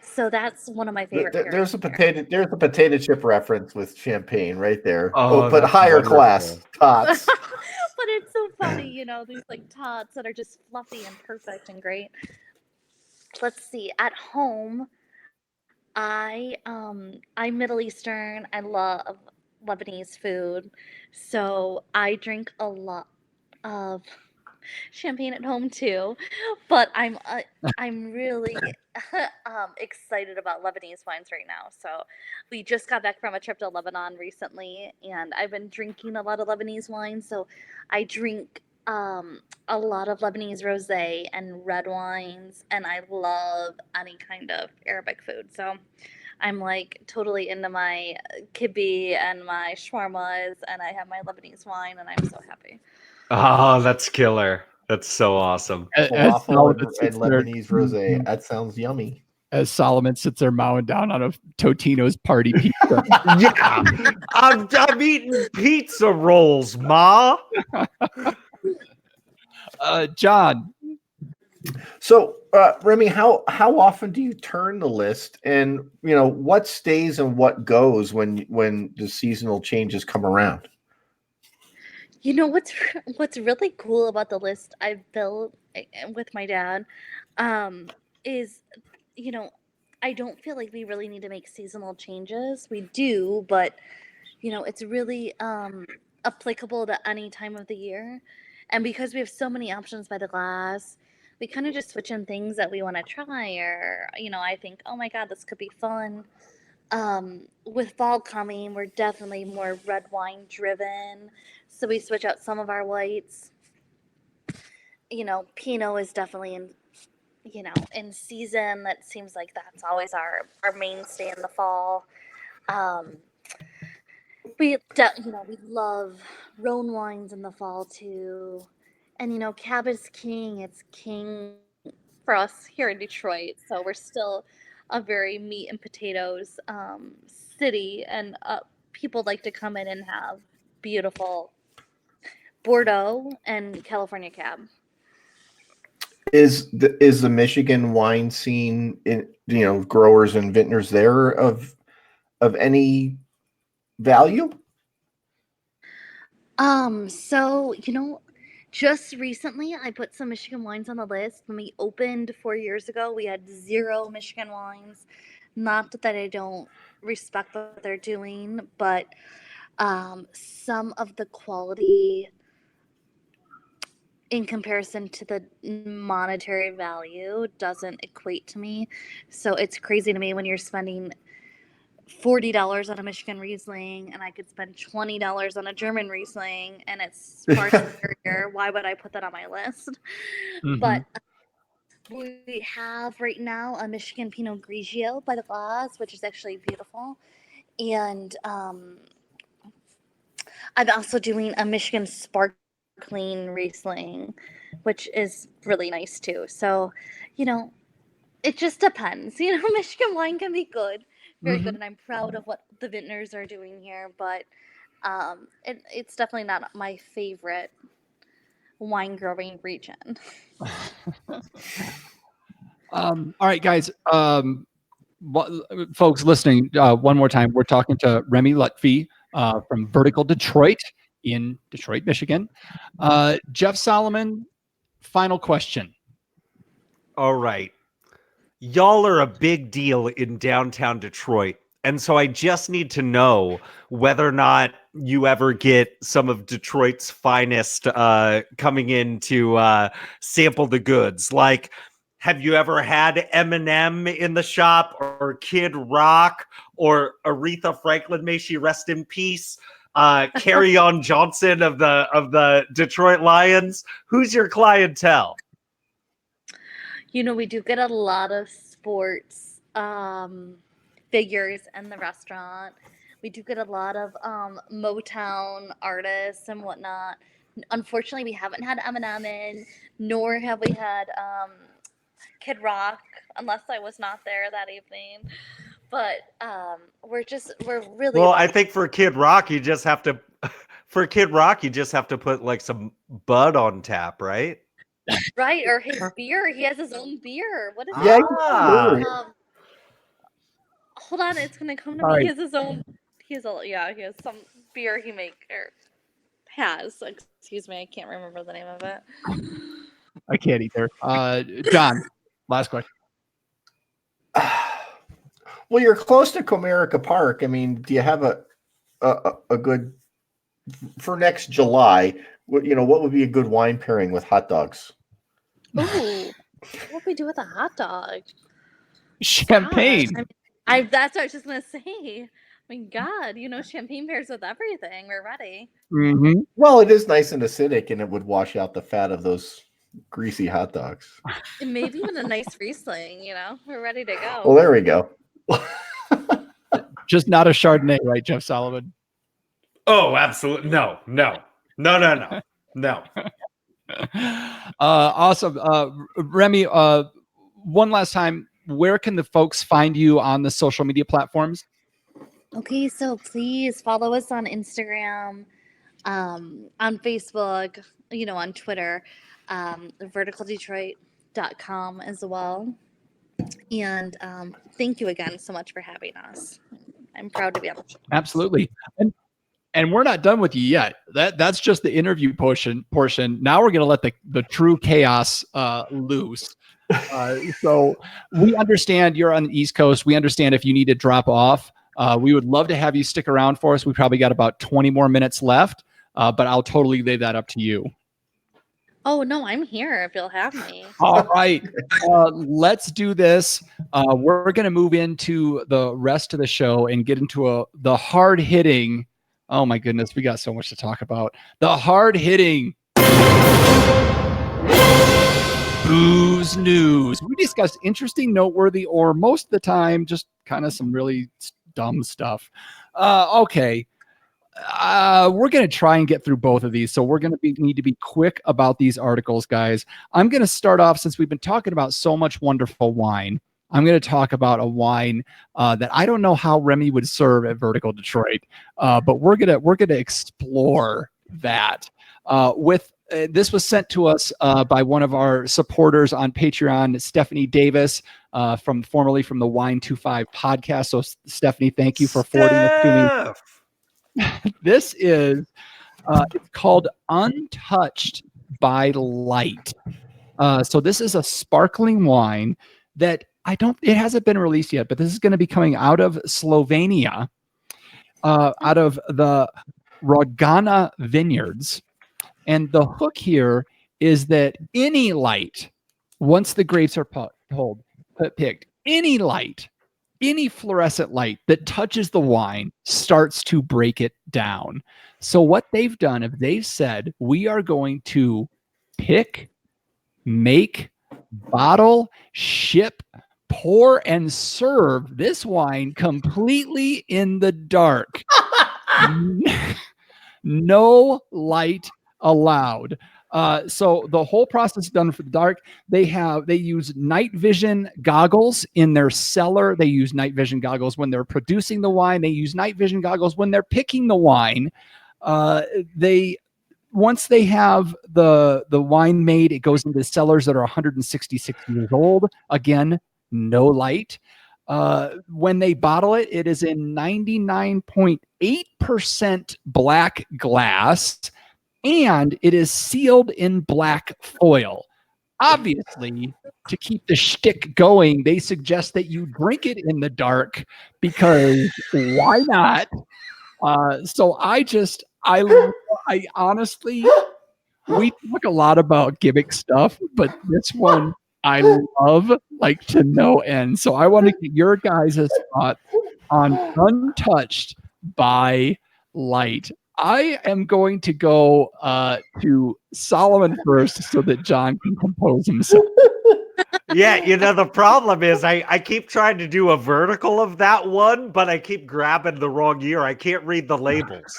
[SPEAKER 4] So that's one of my favorite.
[SPEAKER 2] There's a potato chip reference with champagne right there.
[SPEAKER 3] Oh,
[SPEAKER 2] but
[SPEAKER 3] that's
[SPEAKER 2] higher
[SPEAKER 3] wonderful.
[SPEAKER 2] class tots.
[SPEAKER 4] But it's so funny, these like tots that are just fluffy and perfect and great. Let's see. At home, I'm Middle Eastern. I love Lebanese food. So I drink a lot of champagne at home too, but I'm really excited about Lebanese wines right now. So we just got back from a trip to Lebanon recently, and I've been drinking a lot of Lebanese wine. So I drink a lot of Lebanese rosé and red wines, and I love any kind of Arabic food. So I'm like totally into my kibbeh and my shawarmas, and I have my Lebanese wine, and I'm so happy.
[SPEAKER 3] Oh, that's killer. That's so awesome.
[SPEAKER 2] Falafel and Lebanese rosé. That sounds yummy.
[SPEAKER 1] As Solomon sits there mowing down on a Totino's party pizza.
[SPEAKER 3] Yeah, I'm eating pizza rolls, Ma.
[SPEAKER 1] John.
[SPEAKER 2] So, Remy, how often do you turn the list, and what stays and what goes when the seasonal changes come around?
[SPEAKER 4] What's really cool about the list I've built with my dad is, I don't feel like we really need to make seasonal changes. We do, but it's really applicable to any time of the year. And because we have so many options by the glass, we kind of just switch in things that we want to try, or I think, oh my God, this could be fun. With fall coming, we're definitely more red wine driven, so we switch out some of our whites. Pinot is definitely in season. That seems like that's always our mainstay in the fall. We love Rhone wines in the fall too, and Cab is king. It's king for us here in Detroit, so we're still a very meat and potatoes city, and people like to come in and have beautiful Bordeaux and California Cab.
[SPEAKER 2] Is the Michigan wine scene, growers and vintners there of any value?
[SPEAKER 4] So just recently I put some Michigan wines on the list. When we opened 4 years ago, we had 0 Michigan wines. Not that I don't respect what they're doing, but some of the quality in comparison to the monetary value doesn't equate to me. So it's crazy to me when you're spending $40 on a Michigan Riesling, and I could spend $20 on a German Riesling, and it's far superior. Why would I put that on my list?
[SPEAKER 1] Mm-hmm.
[SPEAKER 4] But We have right now a Michigan Pinot Grigio by the glass, which is actually beautiful. And I'm also doing a Michigan Sparkling Riesling, which is really nice too. So, it just depends. Michigan wine can be good, very good, and I'm proud of what the vintners are doing here. But it's definitely not my favorite wine growing region.
[SPEAKER 1] All right, guys. Folks listening, one more time, we're talking to Remy Lutfy from Vertical Detroit in Detroit, Michigan. Jeff Solomon, final question.
[SPEAKER 3] All right. Y'all are a big deal in downtown Detroit. And so I just need to know whether or not you ever get some of Detroit's finest coming in to sample the goods. Like, have you ever had Eminem in the shop, or Kid Rock, or Aretha Franklin, may she rest in peace, Carry On Johnson of the Detroit Lions? Who's your clientele?
[SPEAKER 4] We do get a lot of sports figures in the restaurant. We do get a lot of Motown artists and whatnot. Unfortunately, we haven't had Eminem in, nor have we had Kid Rock, unless I was not there that evening. But we're really
[SPEAKER 3] well. I think for Kid Rock, you just have to put like some Bud on tap, right?
[SPEAKER 4] right, or his beer. He has his own beer. What is
[SPEAKER 2] Yeah,
[SPEAKER 4] it? Hold on, it's gonna come to me.
[SPEAKER 1] Right.
[SPEAKER 4] He has his own. He has some beer he has. Excuse me, I can't remember the name of it.
[SPEAKER 1] I can't either. John, last question.
[SPEAKER 2] Well, you're close to Comerica Park. I mean, do you have a good for next July? What would be a good wine pairing with hot dogs?
[SPEAKER 4] Ooh, what we do with a hot dog?
[SPEAKER 1] Champagne.
[SPEAKER 4] Gosh, that's what I was just gonna say. I mean, God, champagne pairs with everything. We're ready.
[SPEAKER 1] Mm-hmm.
[SPEAKER 2] Well, it is nice and acidic, and it would wash out the fat of those greasy hot dogs.
[SPEAKER 4] And maybe even a nice Riesling. We're ready to go.
[SPEAKER 2] Well, there we go.
[SPEAKER 1] Just not a Chardonnay, right, Jeff Solomon?
[SPEAKER 3] Oh, absolutely. No.
[SPEAKER 1] Awesome. Remy, one last time, where can the folks find you on the social media platforms?
[SPEAKER 4] Okay, so please follow us on Instagram, on Facebook, on Twitter, verticaldetroit.com as well. And thank you again so much for having us. I'm proud to be able to.
[SPEAKER 1] Absolutely. And we're not done with you yet. That's just the interview portion. Now we're going to let the true chaos loose. So we understand you're on the East Coast. We understand if you need to drop off. We would love to have you stick around for us. We probably got about 20 more minutes left, but I'll totally lay that up to you.
[SPEAKER 4] Oh, no, I'm here if you'll have me.
[SPEAKER 1] All right. Let's do this. We're going to move into the rest of the show and get into the hard-hitting. Oh, my goodness. We got so much to talk about. The hard-hitting booze news. We discussed interesting, noteworthy, or most of the time, just kind of some really dumb stuff. Okay. We're going to try and get through both of these. So we're going to need to be quick about these articles, guys. I'm going to start off, since we've been talking about so much wonderful wine. I'm going to talk about a wine that I don't know how Remy would serve at Vertical Detroit, but we're gonna explore that. This was sent to us by one of our supporters on Patreon, Stephanie Davis, formerly from the Wine 25 podcast. So Stephanie, thank you for forwarding this to me. This is it's called Untouched by Light. So this is a sparkling wine that it hasn't been released yet, but this is going to be coming out of Slovenia, out of the Rogana vineyards. And the hook here is that any light, once the grapes are picked, any light, any fluorescent light that touches the wine starts to break it down. So what they've done is they've said, we are going to pick, make, bottle, ship, pour, and serve this wine completely in the dark. No light allowed. So the whole process is done for the dark. They use night vision goggles in their cellar. They use night vision goggles when they're producing the wine. They use night vision goggles when they're picking the wine. Once they have the wine made, it goes into cellars that are 166 years old. Again, no light. When they bottle it, it is in 99.8% black glass, and it is sealed in black foil. Obviously, to keep the shtick going, they suggest that you drink it in the dark because why not? So I honestly, we talk a lot about gimmick stuff, but this one I love like to no end. So I want to get your guys' thoughts on Untouched by Light. I am going to go to Solomon first so that John can compose himself.
[SPEAKER 3] Yeah, the problem is I keep trying to do a vertical of that one, but I keep grabbing the wrong year. I can't read the labels.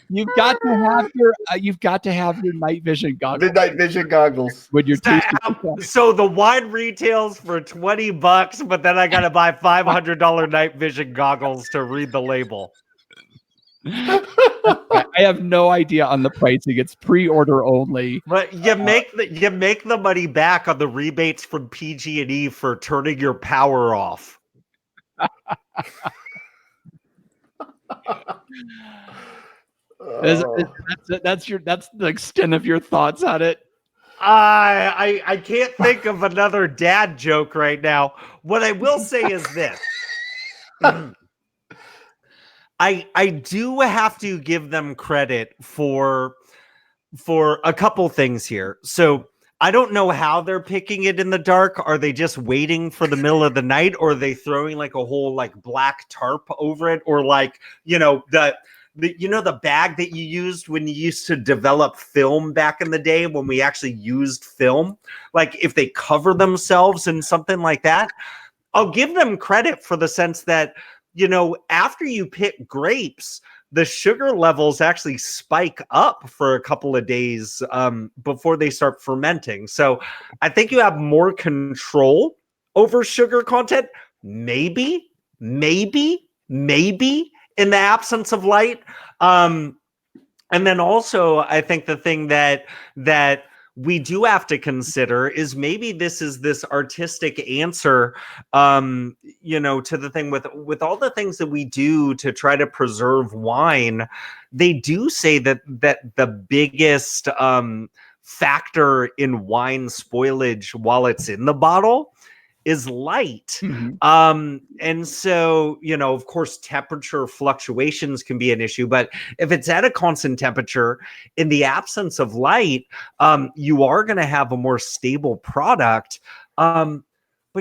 [SPEAKER 1] You've got to have your night vision goggles.
[SPEAKER 2] The night vision goggles.
[SPEAKER 1] When you're tasting
[SPEAKER 3] so the wine retails for $20, but then I got to buy $500 night vision goggles to read the label.
[SPEAKER 1] I have no idea on the pricing. It's pre-order only.
[SPEAKER 3] But you make the money back on the rebates from PG&E for turning your power off.
[SPEAKER 1] That's the extent of your thoughts on it.
[SPEAKER 3] I can't think of another dad joke right now. What I will say is this. I do have to give them credit for a couple things here. So I don't know how they're picking it in the dark. Are they just waiting for the middle of the night, or are they throwing like a whole like black tarp over it, or like the bag that you used when you used to develop film back in the day when we actually used film? Like if they cover themselves in something like that, I'll give them credit for the sense that, after you pick grapes, the sugar levels actually spike up for a couple of days before they start fermenting. So I think you have more control over sugar content, maybe in the absence of light. And then also, I think the thing that we do have to consider is maybe this is this artistic answer, to the thing with all the things that we do to try to preserve wine. They do say that the biggest factor in wine spoilage while it's in the bottle is light.
[SPEAKER 1] Mm-hmm.
[SPEAKER 3] And so, of course, temperature fluctuations can be an issue, but if it's at a constant temperature in the absence of light, you are going to have a more stable product. But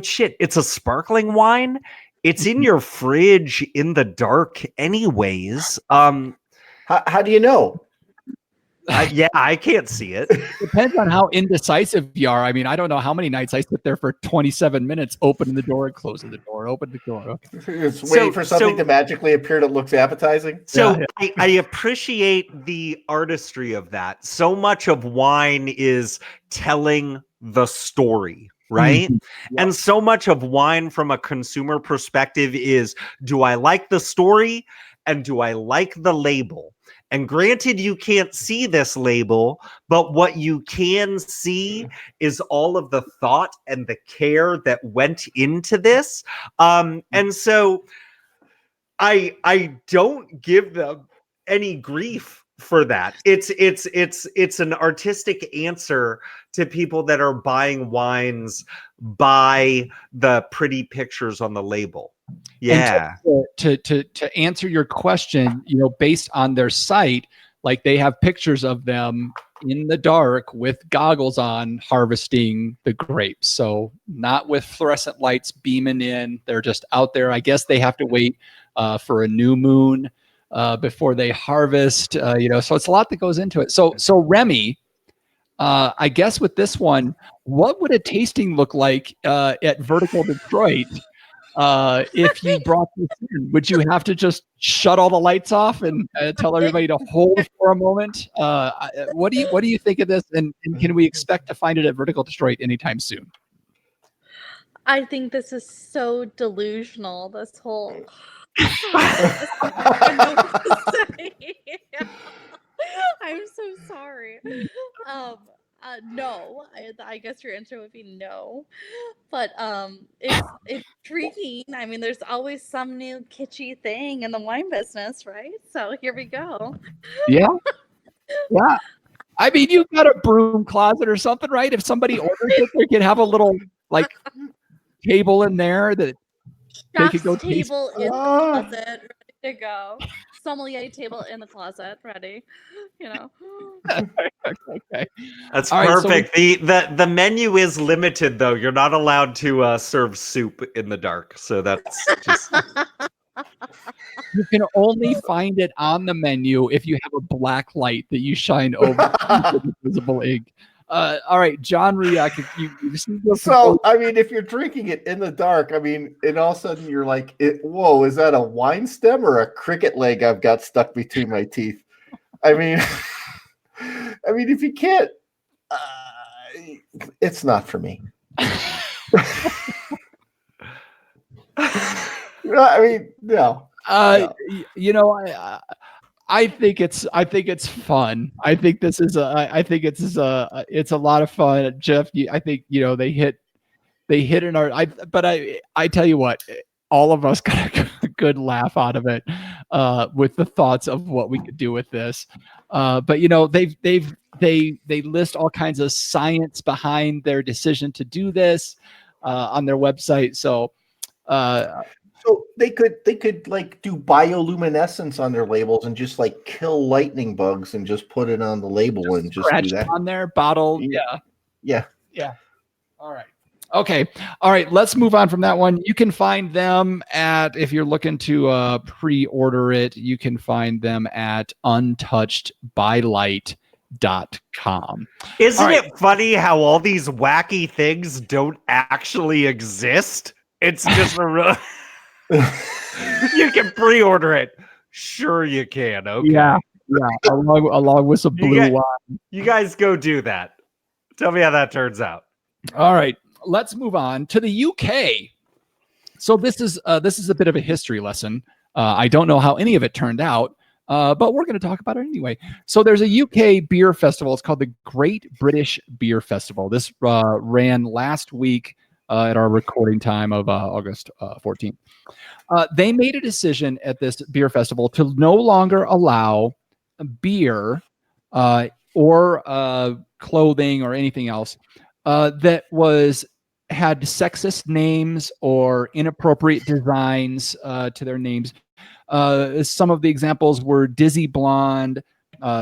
[SPEAKER 3] shit, it's a sparkling wine. It's in your fridge in the dark anyways.
[SPEAKER 2] How do you know?
[SPEAKER 3] I can't see it.
[SPEAKER 1] Depends on how indecisive you are. I mean, I don't know how many nights I sit there for 27 minutes, opening the door and closing the door, open the door.
[SPEAKER 2] It's waiting for something to magically appear that looks appetizing.
[SPEAKER 3] So yeah. I appreciate the artistry of that. So much of wine is telling the story, right?
[SPEAKER 1] Mm-hmm. Yeah.
[SPEAKER 3] And so much of wine from a consumer perspective is, do I like the story and do I like the label? And granted, you can't see this label, but what you can see is all of the thought and the care that went into this. And so I don't give them any grief for that. It's an artistic answer to people that are buying wines by the pretty pictures on the label. Yeah.
[SPEAKER 1] And to answer your question, based on their site, like they have pictures of them in the dark with goggles on harvesting the grapes. So not with fluorescent lights beaming in. They're just out there. I guess they have to wait for a new moon before they harvest. So it's a lot that goes into it. So Remy, I guess with this one, what would a tasting look like at Vertical Detroit? If you brought this in, would you have to just shut all the lights off and tell everybody to hold for a moment? What do you think of this? And can we expect to find it at Vertical Detroit anytime soon?
[SPEAKER 4] I think this is so delusional, this whole process. I don't even know what to say. I'm so sorry. No, I guess your answer would be no. But it's intriguing. I mean, there's always some new kitschy thing in the wine business, right? So here we go.
[SPEAKER 1] Yeah. I mean, you've got a broom closet or something, right? If somebody orders it, they can have a little like table in there that they could go
[SPEAKER 4] Chef's
[SPEAKER 1] taste.
[SPEAKER 4] table in the closet, ready to go. Sommelier table in the closet, ready.
[SPEAKER 1] Okay.
[SPEAKER 3] That's
[SPEAKER 1] All right,
[SPEAKER 3] perfect. The menu is limited though. You're not allowed to serve soup in the dark. So that's just
[SPEAKER 1] You can only find it on the menu if you have a black light that you shine over the visible ink. All right, John Riak, if you just need to
[SPEAKER 2] So, I mean, if you're drinking it in the dark, I mean, and all of a sudden you're like, whoa, is that a wine stem or a cricket leg I've got stuck between my teeth? I mean, if you can't, it's not for me. I mean, no.
[SPEAKER 1] I think it's fun. I think this is it's a lot of fun. Jeff, I think they hit in our. I tell you what, all of us got a good laugh out of it with the thoughts of what we could do with this. But they list all kinds of science behind their decision to do this on their website. So
[SPEAKER 2] they could like do bioluminescence on their labels and just like kill lightning bugs and just put it on the label and just do that
[SPEAKER 1] on their bottle.
[SPEAKER 2] Yeah.
[SPEAKER 1] All right. Okay. All right. Let's move on from that one. You can find them if you're looking to pre-order it, you can find them at untouchedbylight.com.
[SPEAKER 3] Isn't it funny how all these wacky things don't actually exist? It's just a real. You can pre-order it. Sure, you can. Okay.
[SPEAKER 1] Yeah. Along with some blue wine.
[SPEAKER 3] You guys go do that. Tell me how that turns out.
[SPEAKER 1] All right. Let's move on to the UK. So this is a bit of a history lesson. I don't know how any of it turned out, but we're going to talk about it anyway. So there's a UK beer festival. It's called the Great British Beer Festival. This ran last week at our recording time of August 14th. They made a decision at this beer festival to no longer allow beer or clothing or anything else that had sexist names or inappropriate designs to their names. Some of the examples were Dizzy Blonde,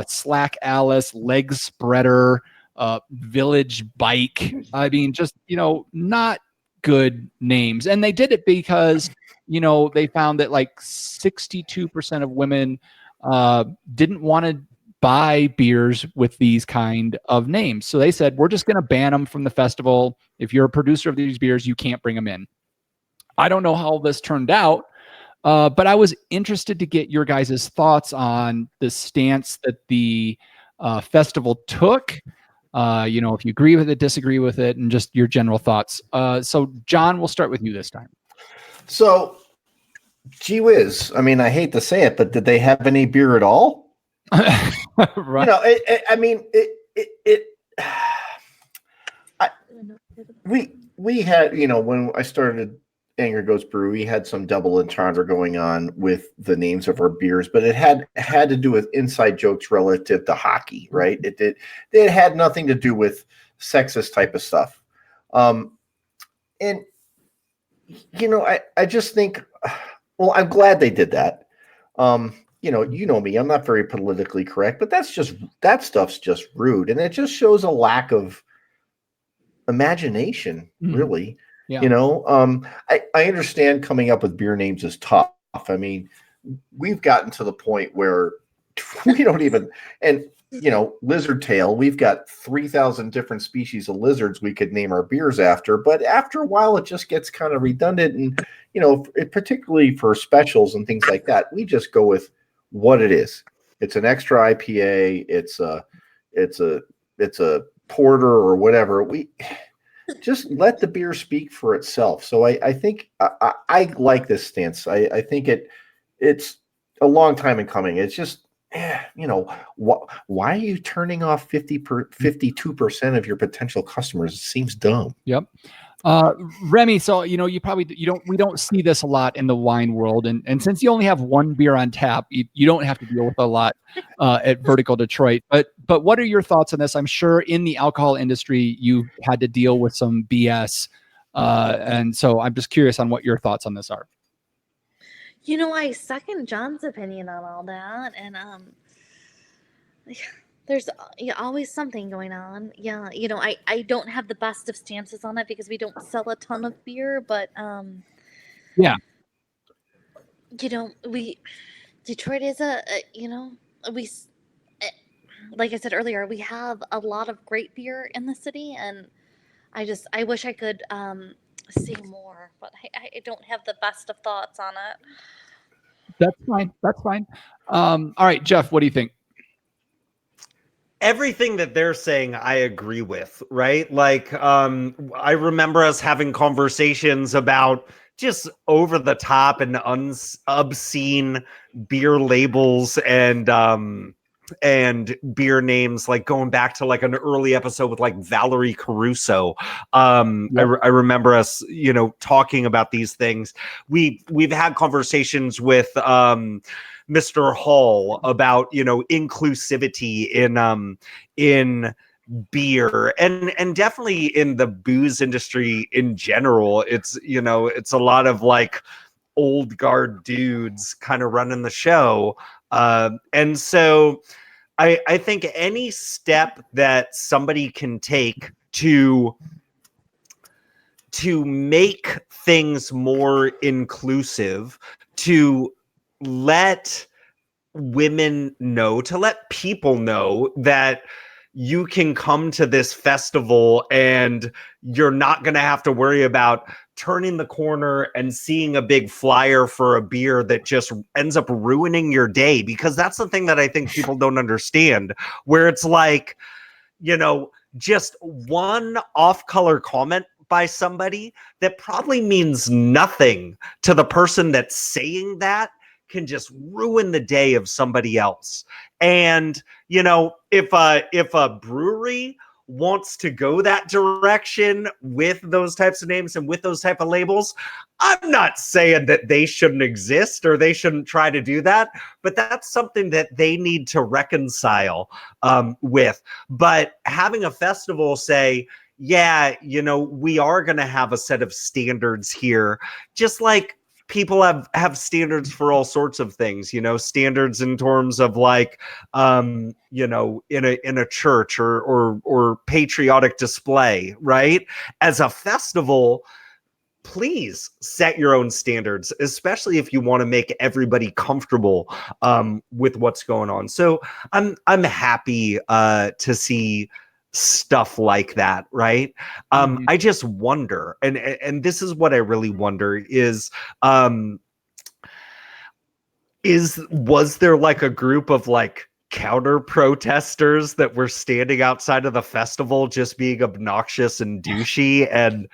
[SPEAKER 1] Slack Alice, Leg Spreader, Village Bike. I mean, just, not good names. And they did it because, they found that like 62% of women didn't want to buy beers with these kind of names. So they said, we're just going to ban them from the festival. If you're a producer of these beers, you can't bring them in. I don't know how this turned out, but I was interested to get your guys' thoughts on the stance that the festival took. If you agree with it, disagree with it, and just your general thoughts. So John, we'll start with you this time.
[SPEAKER 2] So, gee whiz. I mean, I hate to say it, but did they have any beer at all?
[SPEAKER 1] Right.
[SPEAKER 2] We had, when I started Angry Goats Brew, we had some double entendre going on with the names of our beers, but it had to do with inside jokes relative to hockey, right? It had nothing to do with sexist type of stuff. I just think, well, I'm glad they did that. You know me, I'm not very politically correct, but that stuff's just rude. And it just shows a lack of imagination, really. Yeah. I understand coming up with beer names is tough. I mean, we've gotten to the point where we don't even, and lizard tail, we've got 3,000 different species of lizards we could name our beers after, but after a while it just gets kind of redundant. And particularly for specials and things like that, we just go with what it is. It's an extra IPA, it's a porter or whatever. We just let the beer speak for itself. So I think I like this stance. I think it's a long time in coming. It's just, why are you turning off 52% of your potential customers? It seems dumb.
[SPEAKER 1] Yep. Remy, so we don't see this a lot in the wine world, and since you only have one beer on tap, you don't have to deal with a lot at Vertical Detroit. But what are your thoughts on this? I'm sure in the alcohol industry you had to deal with some BS, and so I'm just curious on what your thoughts on this are.
[SPEAKER 4] I second John's opinion on all that, and there's always something going on. Yeah, I don't have the best of stances on it because we don't sell a ton of beer, but
[SPEAKER 1] yeah,
[SPEAKER 4] Detroit is we, like I said earlier, we have a lot of great beer in the city, and I wish I could see more, but I don't have the best of thoughts on it.
[SPEAKER 1] That's fine. All right, Jeff, what do you think?
[SPEAKER 3] Everything that they're saying, I agree with, right? Like, I remember us having conversations about just over the top and obscene beer labels and beer names, like going back to like an early episode with like Valerie Caruso.
[SPEAKER 1] Yep.
[SPEAKER 3] I remember us, talking about these things. We've had conversations with Mr. Hall about inclusivity in beer and definitely in the booze industry in general. It's it's a lot of like old guard dudes kind of running the show, and so I think any step that somebody can take to make things more inclusive, to let women know, to let people know that you can come to this festival and you're not going to have to worry about turning the corner and seeing a big flyer for a beer that just ends up ruining your day. Because that's the thing that I think people don't understand, where it's like, just one off-color comment by somebody that probably means nothing to the person that's saying that can just ruin the day of somebody else. And if a brewery wants to go that direction with those types of names and with those type of labels, I'm not saying that they shouldn't exist or they shouldn't try to do that, but that's something that they need to reconcile with. But having a festival say, yeah, we are going to have a set of standards here, just like people have standards for all sorts of things, standards in terms of like, in a church or patriotic display, right? As a festival, please set your own standards, especially if you want to make everybody comfortable with what's going on. So I'm happy to see stuff like that, right? I just wonder, and this is what I really wonder is was there like a group of like counter protesters that were standing outside of the festival just being obnoxious and douchey? And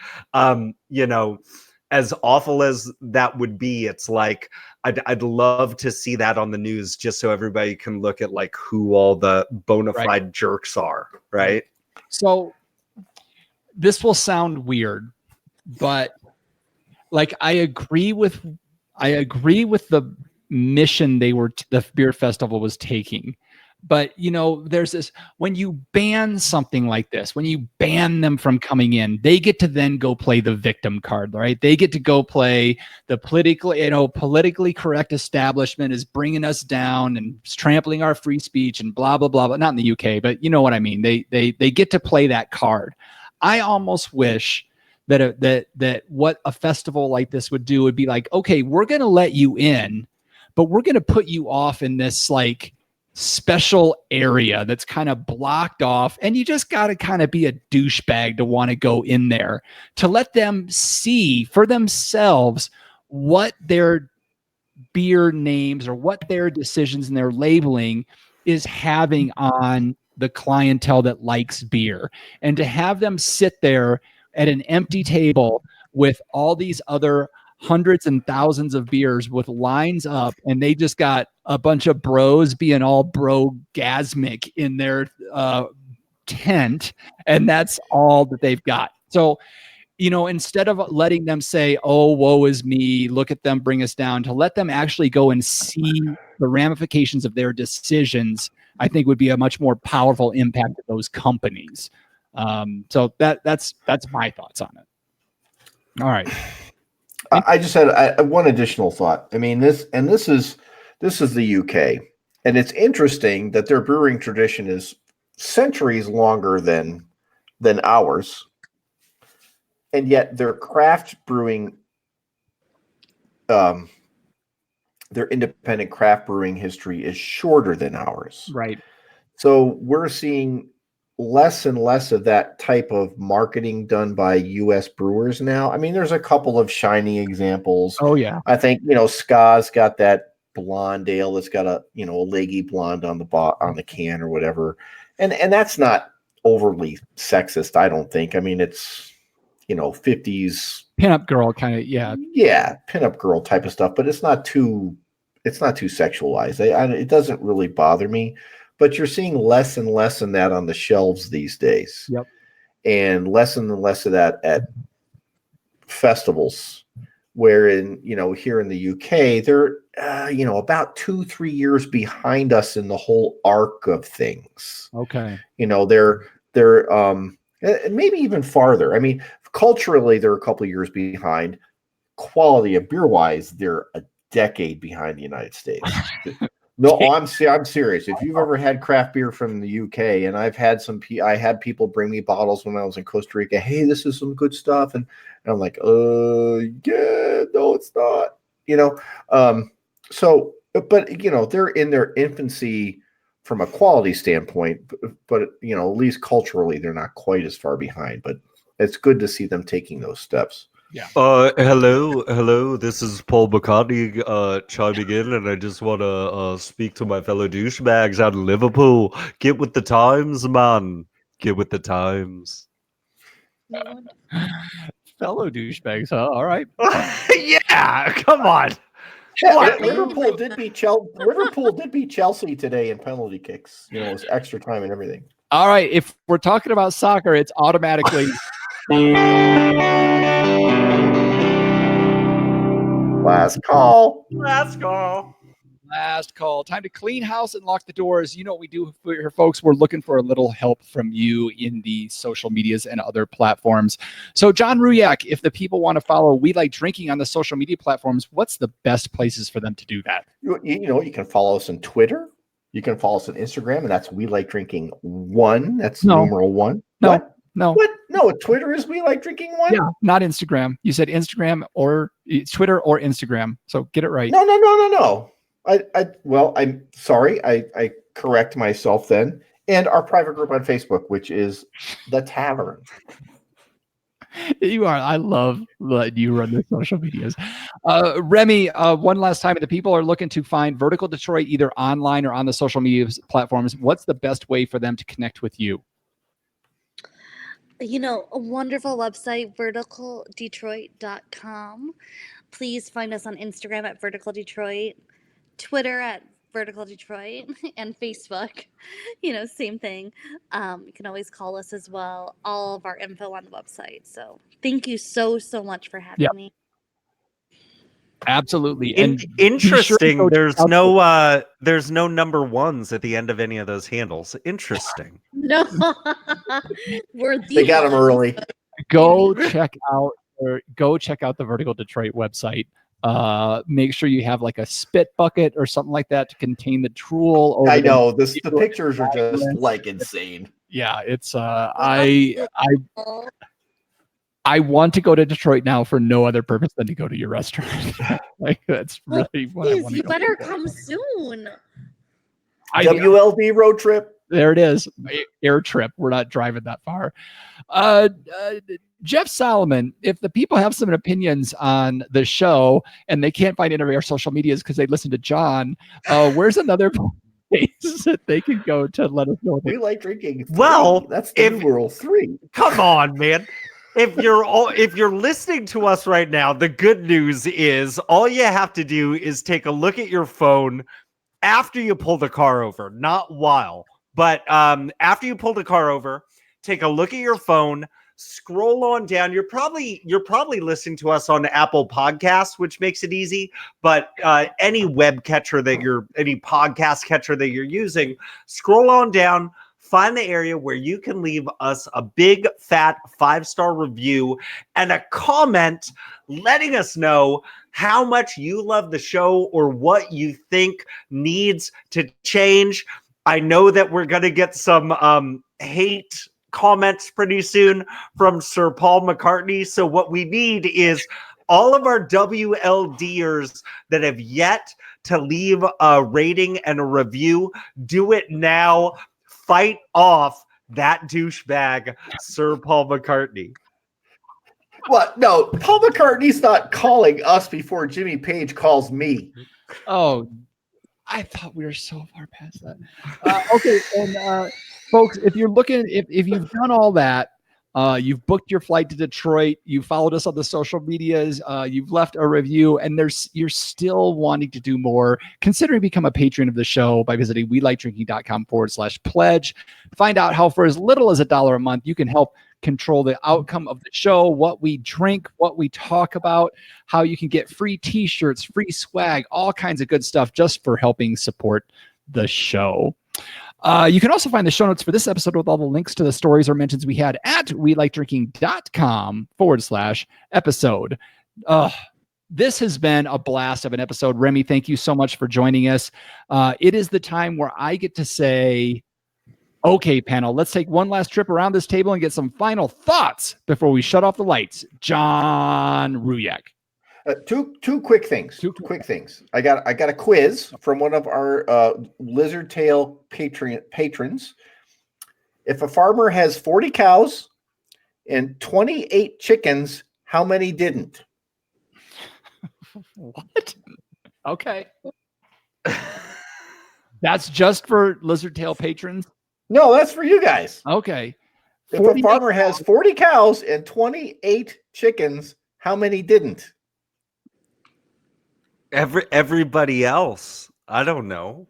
[SPEAKER 3] as awful as that would be, it's like I'd love to see that on the news just so everybody can look at like who all the bona fide jerks are, right?
[SPEAKER 1] So this will sound weird, but like I agree with the mission the beer festival was taking. But there's this, when you ban something like this, when you ban them from coming in, they get to then go play the victim card, right? They get to go play the politically correct establishment is bringing us down and trampling our free speech and blah blah blah. But not in the UK, but you know what I mean. They get to play that card. I almost wish that what a festival like this would do would be like, okay, we're going to let you in, but we're going to put you off in this like special area that's kind of blocked off, and you just got to kind of be a douchebag to want to go in there, to let them see for themselves what their beer names or what their decisions and their labeling is having on the clientele that likes beer, and to have them sit there at an empty table with all these other hundreds and thousands of beers with lines up, and they just got a bunch of bros being all bro-gasmic in their tent, and that's all that they've got. So, you know, instead of letting them say, oh, woe is me, look at them, bring us down, to let them actually go and see the ramifications of their decisions, I think would be a much more powerful impact to those companies. So that's my thoughts on it. All right.
[SPEAKER 2] I just had one additional thought. I mean, this is the UK, and it's interesting that their brewing tradition is centuries longer than ours, and yet their craft brewing, their independent craft brewing history is shorter than ours.
[SPEAKER 1] Right.
[SPEAKER 2] So we're seeing less and less of that type of marketing done by U.S. brewers now. I mean, there's a couple of shining examples.
[SPEAKER 1] Oh yeah.
[SPEAKER 2] I think, Ska's got that blonde ale that's got a leggy blonde on the can or whatever, and that's not overly sexist, I don't think. I mean, it's 50s
[SPEAKER 1] pinup girl kind of, yeah,
[SPEAKER 2] pinup girl type of stuff, but it's not too sexualized. It doesn't really bother me. But you're seeing less and less of that on the shelves these days.
[SPEAKER 1] Yep.
[SPEAKER 2] And less and less of that at festivals, wherein, here in the UK, they're, about 2-3 years behind us in the whole arc of things.
[SPEAKER 1] Okay.
[SPEAKER 2] They're maybe even farther. I mean, culturally, they're a couple of years behind. Quality of beer wise, they're a decade behind the United States. No, I'm serious. If you've ever had craft beer from the UK, and I had people bring me bottles when I was in Costa Rica. Hey, this is some good stuff, and I'm like, yeah, no, it's not. So, but they're in their infancy from a quality standpoint, but at least culturally, they're not quite as far behind. But it's good to see them taking those steps.
[SPEAKER 1] Yeah.
[SPEAKER 3] Hello. This is Paul Bacardi chiming in, and I just want to speak to my fellow douchebags out in Liverpool. Get with the times, man. Get with the times.
[SPEAKER 1] Fellow douchebags, huh? All right.
[SPEAKER 3] Yeah, come on.
[SPEAKER 2] Liverpool did beat Chelsea today in penalty kicks. It was extra time and everything.
[SPEAKER 1] All right. If we're talking about soccer, it's automatically.
[SPEAKER 2] Last call.
[SPEAKER 1] Last call. Time to clean house and lock the doors. You know what we do here, folks. We're looking for a little help from you in the social medias and other platforms. So, John Ruyak, if the people want to follow We Like Drinking on the social media platforms, what's the best places for them to do that?
[SPEAKER 2] You can follow us on Twitter. You can follow us on Instagram, and that's We Like Drinking 1. That's numeral 1.
[SPEAKER 1] No.
[SPEAKER 2] What?
[SPEAKER 1] No.
[SPEAKER 2] What? No, Twitter is We Like Drinking 1?
[SPEAKER 1] Yeah, not Instagram. You said Instagram or Twitter or Instagram. So get it right.
[SPEAKER 2] No. I'm sorry. I correct myself then. And our private group on Facebook, which is The Tavern.
[SPEAKER 1] You are. I love letting you run the social medias. Remy, one last time, if the people are looking to find Vertical Detroit either online or on the social media platforms, what's the best way for them to connect with you?
[SPEAKER 4] A wonderful website, verticaldetroit.com. Please find us on Instagram at Vertical Detroit, Twitter at Vertical Detroit, and Facebook. Same thing. You can always call us as well. All of our info on the website. So thank you so much for having me.
[SPEAKER 1] Absolutely.
[SPEAKER 3] Interesting. Sure there's no number ones at the end of any of those handles. Interesting.
[SPEAKER 4] No.
[SPEAKER 2] They got them early.
[SPEAKER 1] Go check out the Vertical Detroit website. Make sure you have like a spit bucket or something like that to contain the drool.
[SPEAKER 2] I know the pictures are just like insane.
[SPEAKER 1] Yeah, it's I want to go to Detroit now for no other purpose than to go to your restaurant. Like that's really what I
[SPEAKER 4] Please,
[SPEAKER 1] want to
[SPEAKER 4] you
[SPEAKER 1] go.
[SPEAKER 4] better come soon.
[SPEAKER 2] WLD road trip.
[SPEAKER 1] There it is. Air trip. We're not driving that far. Jeff Solomon, if the people have some opinions on the show and they can't find any of our social medias because they listen to John, where's another place that they can go to let us know?
[SPEAKER 2] We like drinking. 3.
[SPEAKER 3] Well,
[SPEAKER 2] that's the new rule. 3.
[SPEAKER 3] Come on, man. If you're listening to us right now, the good news is all you have to do is take a look at your phone after you pull the car over, not while, but after you pull the car over, take a look at your phone, scroll on down. You're probably listening to us on Apple Podcasts, which makes it easy, but any web catcher any podcast catcher that you're using, scroll on down. Find the area where you can leave us a big, fat 5-star review and a comment letting us know how much you love the show or what you think needs to change. I know that we're going to get some hate comments pretty soon from Sir Paul McCartney. So what we need is all of our WLDers that have yet to leave a rating and a review. Do it now. Fight off that douchebag, Sir Paul McCartney.
[SPEAKER 2] What? No, Paul McCartney's not calling us before Jimmy Page calls me.
[SPEAKER 1] Oh, I thought we were so far past that. Okay, and folks, if you're looking, if you've done all that, you've booked your flight to Detroit, you followed us on the social medias, you've left a review, and you're still wanting to do more, consider become a patron of the show by visiting welikedrinking.com/pledge. Find out how for as little as $1 a month you can help control the outcome of the show, what we drink, what we talk about, how you can get free t-shirts, free swag, all kinds of good stuff just for helping support the show. You can also find the show notes for this episode with all the links to the stories or mentions we had at welikedrinking.com/episode. This has been a blast of an episode. Remy, thank you so much for joining us. It is the time where I get to say, okay, panel, let's take one last trip around this table and get some final thoughts before we shut off the lights. John Ruyak.
[SPEAKER 2] Two quick things. Two quick things. I got a quiz from one of our Lizard Tail patrons. If a farmer has 40 cows and 28 chickens, how many didn't?
[SPEAKER 1] What? Okay. That's just for Lizard Tail patrons?
[SPEAKER 2] No, that's for you guys.
[SPEAKER 1] Okay.
[SPEAKER 2] If a farmer has 40 cows and 28 chickens, how many didn't?
[SPEAKER 3] Everybody else. I don't know.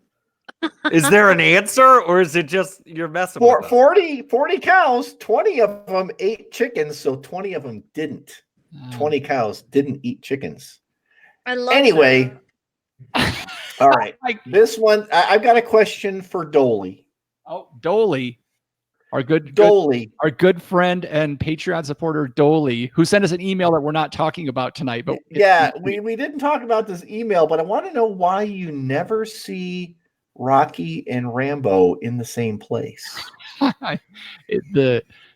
[SPEAKER 3] Is there an answer, or is it just you're messing with us?
[SPEAKER 2] 40 cows, 20 of them ate chickens, so 20 of them didn't. 20 cows didn't eat chickens.
[SPEAKER 4] I love
[SPEAKER 2] Anyway,
[SPEAKER 4] that.
[SPEAKER 2] All right. This one, I've got a question for Dolly.
[SPEAKER 1] Oh, Dolly. Our good friend and Patreon supporter Dolly, who sent us an email that we're not talking about tonight. But
[SPEAKER 2] yeah, we didn't talk about this email, but I want to know why you never see Rocky and Rambo in the same place.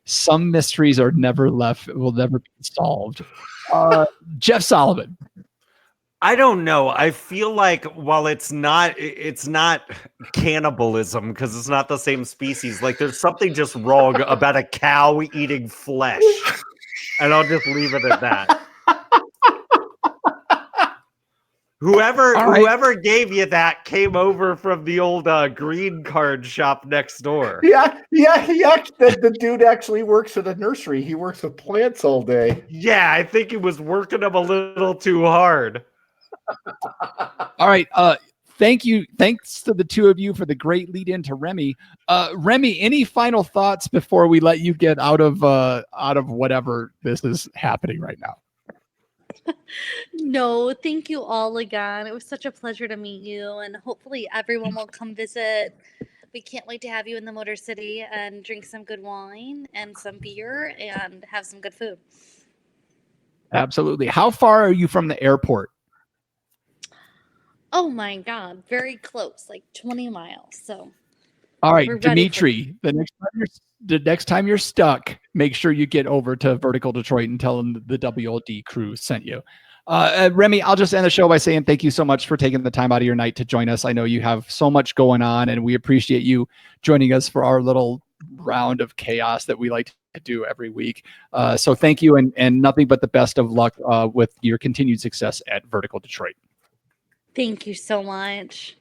[SPEAKER 1] Some mysteries are never will never be solved. Jeff Solomon.
[SPEAKER 3] I don't know. I feel like while it's not cannibalism because it's not the same species. Like there's something just wrong about a cow eating flesh, and I'll just leave it at that. Whoever gave you that came over from the old green card shop next door.
[SPEAKER 2] Yeah. The dude actually works at a nursery. He works with plants all day.
[SPEAKER 3] Yeah, I think he was working them a little too hard.
[SPEAKER 1] All right. Thank you. Thanks to the two of you for the great lead in to Remy. Remy, any final thoughts before we let you get out of whatever this is happening right now?
[SPEAKER 4] No, thank you all again. It was such a pleasure to meet you, and hopefully everyone will come visit. We can't wait to have you in the Motor City and drink some good wine and some beer and have some good food.
[SPEAKER 1] Absolutely. How far are you from the airport?
[SPEAKER 4] Oh my God, very close, like 20 miles. So
[SPEAKER 1] All right,
[SPEAKER 4] We're ready for
[SPEAKER 1] Dimitri, the next time you're stuck, make sure you get over to Vertical Detroit and tell them the WLD crew sent you. Remy, I'll just end the show by saying thank you so much for taking the time out of your night to join us. I know you have so much going on, and we appreciate you joining us for our little round of chaos that we like to do every week. So thank you, and nothing but the best of luck with your continued success at Vertical Detroit.
[SPEAKER 4] Thank you so much.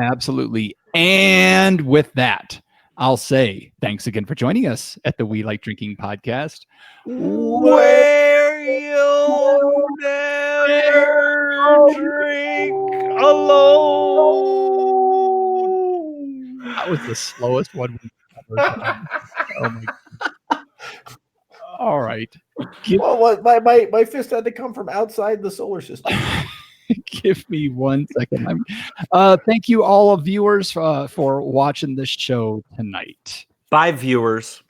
[SPEAKER 1] Absolutely. And with that, I'll say thanks again for joining us at the We Like Drinking podcast.
[SPEAKER 3] Where you'll never drink alone.
[SPEAKER 1] That was the slowest one we've ever done. Oh my God. All right.
[SPEAKER 2] Well, what my fist had to come from outside the solar system.
[SPEAKER 1] Give me 1 second. Thank you, all of viewers, for watching this show tonight.
[SPEAKER 3] 5 viewers.